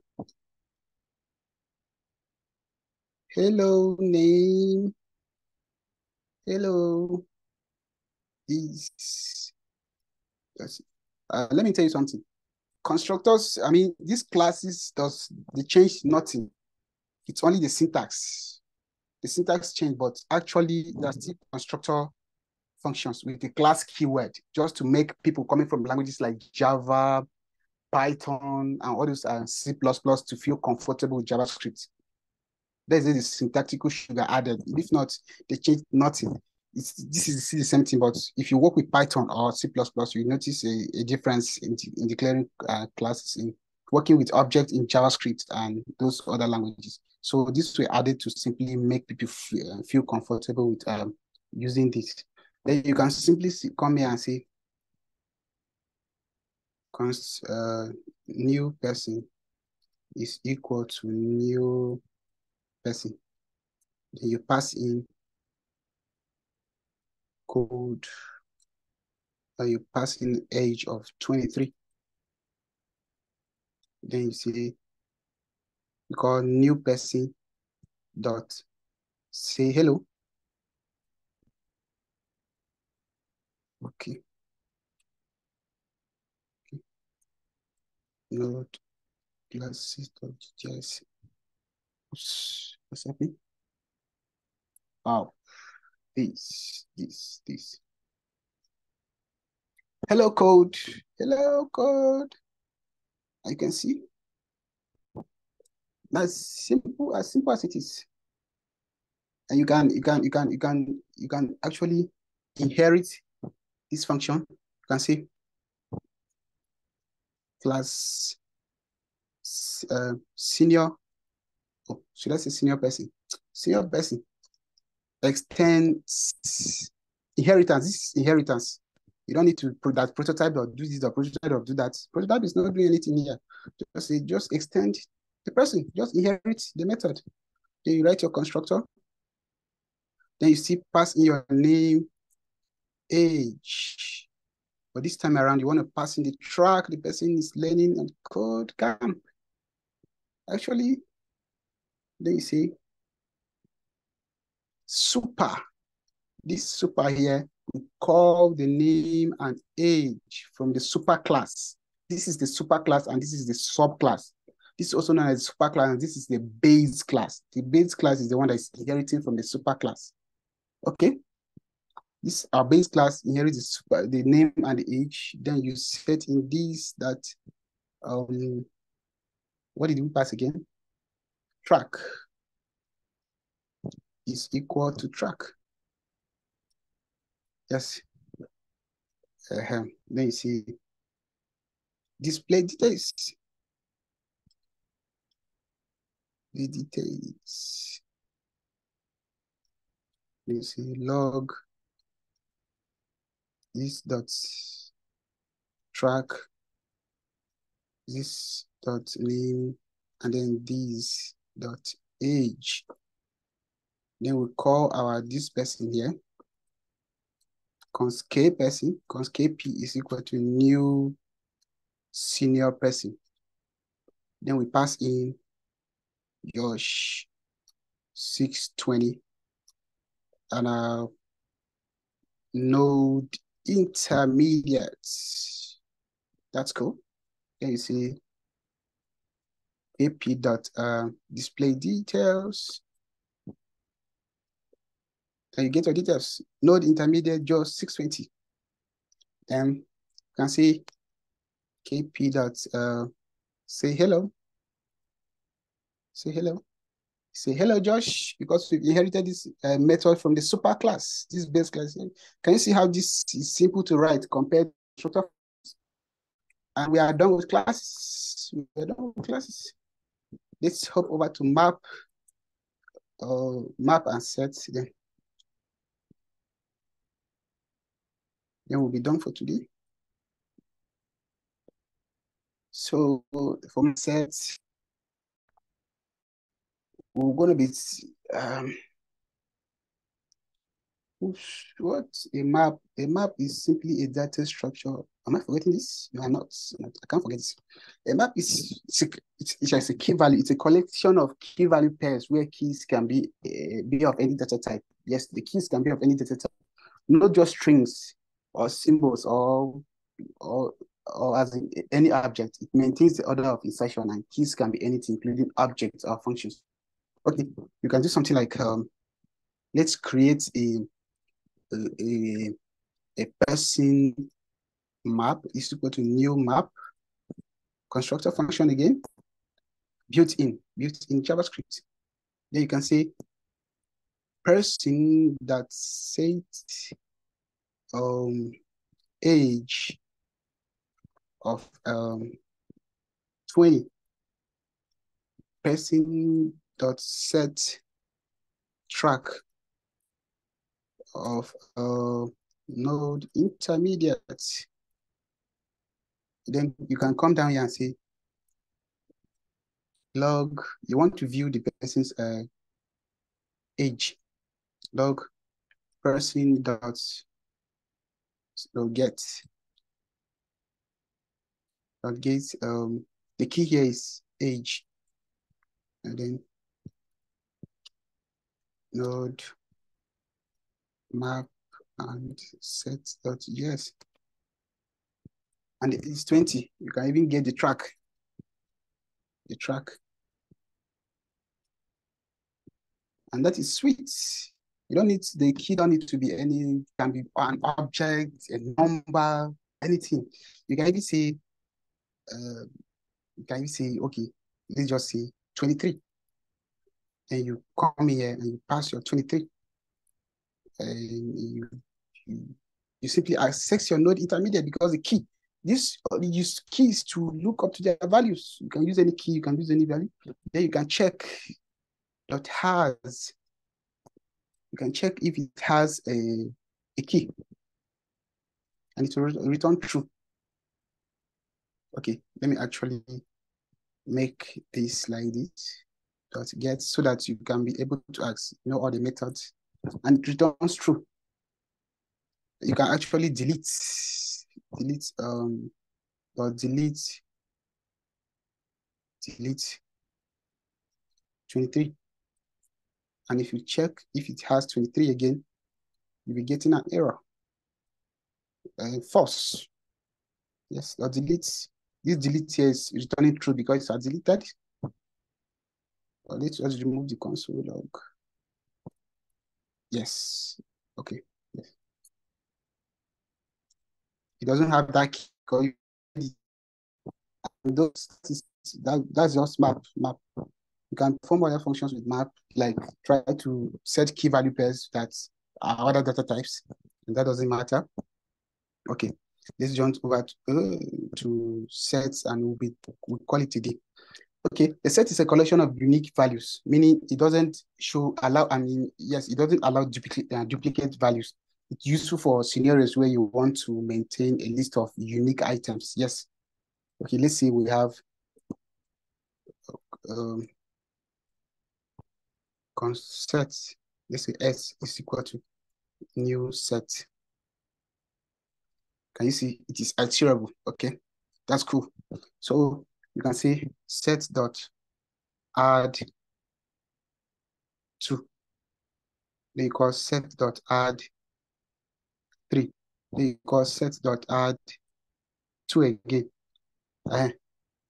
Hello name. Hello. This. Let me tell you something. Constructors, I mean, these classes they change nothing. It's only the syntax. The syntax change, but actually they're still constructor functions with the class keyword, just to make people coming from languages like Java, Python, and all those C++ to feel comfortable with JavaScript. There's the syntactical sugar added. If not, they change nothing. This is the same thing, but if you work with Python or C++, you notice a difference in declaring classes, in working with objects in JavaScript and those other languages. So this were added to simply make people feel comfortable with using this. Then you can simply come here and say, new person is equal to new person. Then you pass in code, you pass in age of 23. Then you see, you call new person dot say hello. Okay. Node classes.js. What's happening? Wow. This. Hello code. Hello code. You can see. That's simple as it is. And you can actually inherit this function. You can say class senior. Oh, should I say senior person? Senior person extends inheritance. This is inheritance. You don't need to put that prototype or do this or prototype or do that. Prototype is not doing anything here. Just extend the person. Just inherit the method. Then you write your constructor. Then you see pass in your name, age. But this time around, you want to pass in the track the person is learning and KodeCamp. Actually, then you see super. This super here, we call the name and age from the super class. This is the super class and this is the subclass. This is also known as super class and this is the base class. The base class is the one that is inheriting from the super class. Okay. This our base class inherits the name and the age. Then you set in this that what did we pass again? Track is equal to track. Yes. Then you see display details. The details. You see log this dot track, this dot name, and then this dot age. Then we call our this person here const k person, const kp is equal to new senior person. Then we pass in your 620 and our node intermediates. That's cool. Then you see ap dot display details. And you get your details. Node intermediate just 620. Then you can see KP dot say hello. Say hello. Say hello, Josh, because we inherited this method from the super class, this base class. Can you see how this is simple to write compared to structure? And we are done with classes. We are done with classes. Let's hop over to map and set. Then we'll be done for today. So for my sets, we're going to be what a map is simply a data structure. Am I forgetting this? No, I'm not. I can't forget this. A map is it's a key value. It's a collection of key value pairs where keys can be of any data type. Yes, the keys can be of any data type, not just strings or symbols or as in any object. It maintains the order of insertion, and keys can be anything, including objects or functions. Okay, you can do something like let's create a person map is equal to new map, constructor function again, built in JavaScript. Then you can say person that set age of 20, person dot set track of node intermediate. Then you can come down here and say log, you want to view the person's age, log person dot get the key here is age, and then node map and set dot yes, and it is 20. You can even get the track, and that is sweet. You don't need the key, don't need to be any, can be an object, a number, anything. You can even say okay, let's just say 23. And you come here and you pass your 23. And you simply access your node intermediate, because the key, use keys to look up to their values. You can use any key, you can use any value. Then you can check dot has. You can check if it has a key, and it will return true. Okay, let me actually make this like this dot get, so that you can be able to ask, all the methods, and it returns true. You can actually delete 23, and if you check if it has 23 again, you'll be getting an error, false. Yes, or delete. This delete here is returning true because it's deleted. Or let's just remove the console log. Yes. Okay. Yes. It doesn't have that key. That's just map. You can perform other functions with map, like try to set key value pairs that are other data types, and that doesn't matter. Okay, let's jump over to sets, and we'll call it today. Okay, a set is a collection of unique values, meaning it doesn't it doesn't allow duplicate values. It's useful for scenarios where you want to maintain a list of unique items. Yes. Okay, let's say we have set. Let's say S is equal to new set. Can you see it is iterable? Okay, that's cool. So you can say set dot add 2. Then you call set dot add 3. Then you call set dot add 2 again.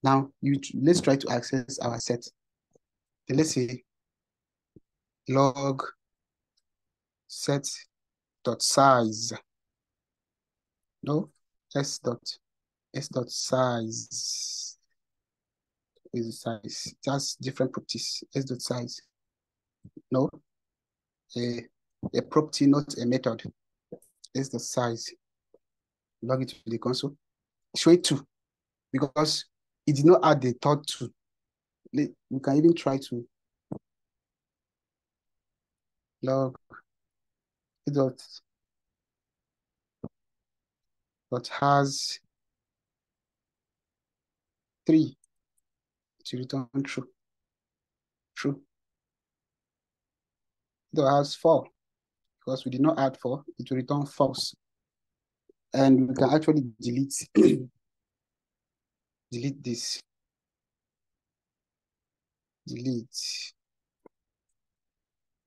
Now let's try to access our set. Then let's say log set dot size. No, s dot size is the size. It has different properties. S dot size. No, a property, not a method. S dot size. Log it to the console. Show it 2 because it did not add the third 2. We can even try to log it dot has 3 to return true. True. It has 4 because we did not add 4. It will return false. And we can actually delete delete this. Delete.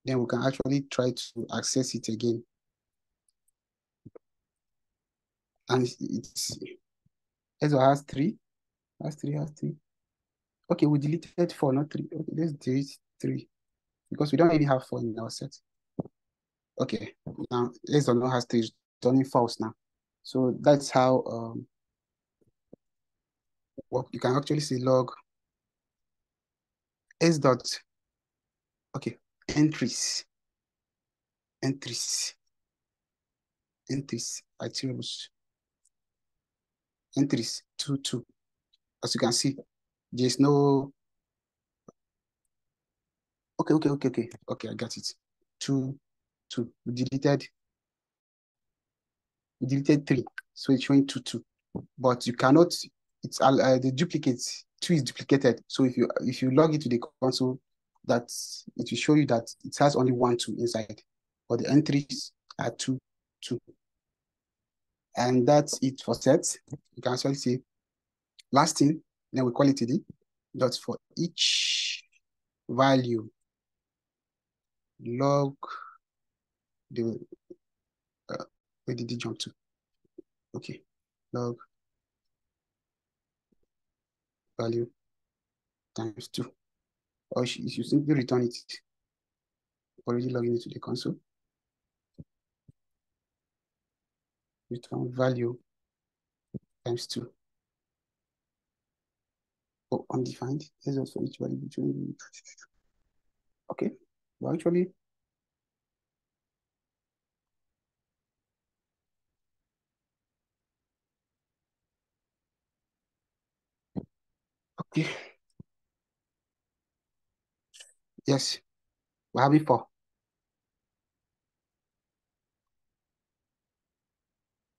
Then we can actually try to access it again. And it's has 3. Has 3. Okay, we deleted 4, not 3. Okay, let's delete 3 because we don't even have 4 in our set. Okay, now S dot has 3, returning false now. So that's how well, you can actually see log S dot. Okay, entries attributes. Entries 2. As you can see, there's no. Okay, I got it. 2. We deleted 3, so it's showing 2. But you cannot. It's the duplicates. 2 is duplicated. So if you log it to the console, that it will show you that it has only 1 2 inside, but the entries are 2. And that's it for sets. You can actually see last thing. Then we call it TD. Dot for each value. Log the where did it jump to? Okay, log value times 2. Or you simply return it. Already logging into the console. Return value times 2. Oh, undefined. Here's also each value between. Okay, well, actually. Okay. Yes, we're having 4.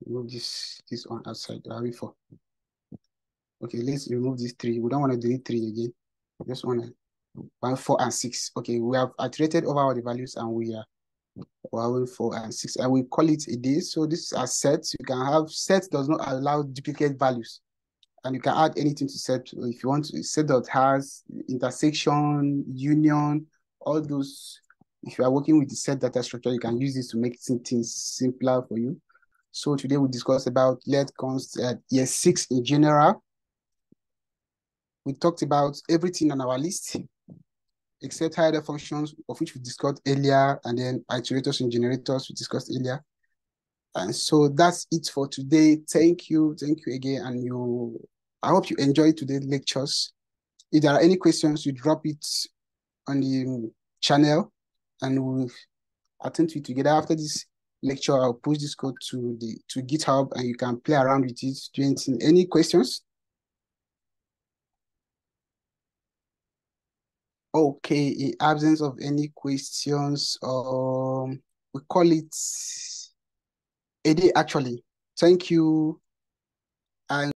Remove this one outside. We're having 4. Okay, let's remove this 3. We don't want to delete 3 again. We just want to 1, 4, and 6. Okay, we have iterated over all the values and we are having 4 and 6. And we call it a day. So this are sets. You can have sets does not allow duplicate values. And you can add anything to set if you want to. Set that has intersection, union, all those. If you are working with the set data structure, you can use this to make things simpler for you. So today we discussed about let const ES6 in general. We talked about everything on our list except higher functions, of which we discussed earlier, and then iterators and generators we discussed earlier. And so that's it for today. Thank you again, and I hope you enjoyed today's lectures. If there are any questions, you drop it on the channel, and we'll attend to it together. After this lecture, I'll push this code to GitHub, and you can play around with it. Do anything. Any questions? Okay, in absence of any questions, we call it a day actually. Thank you. And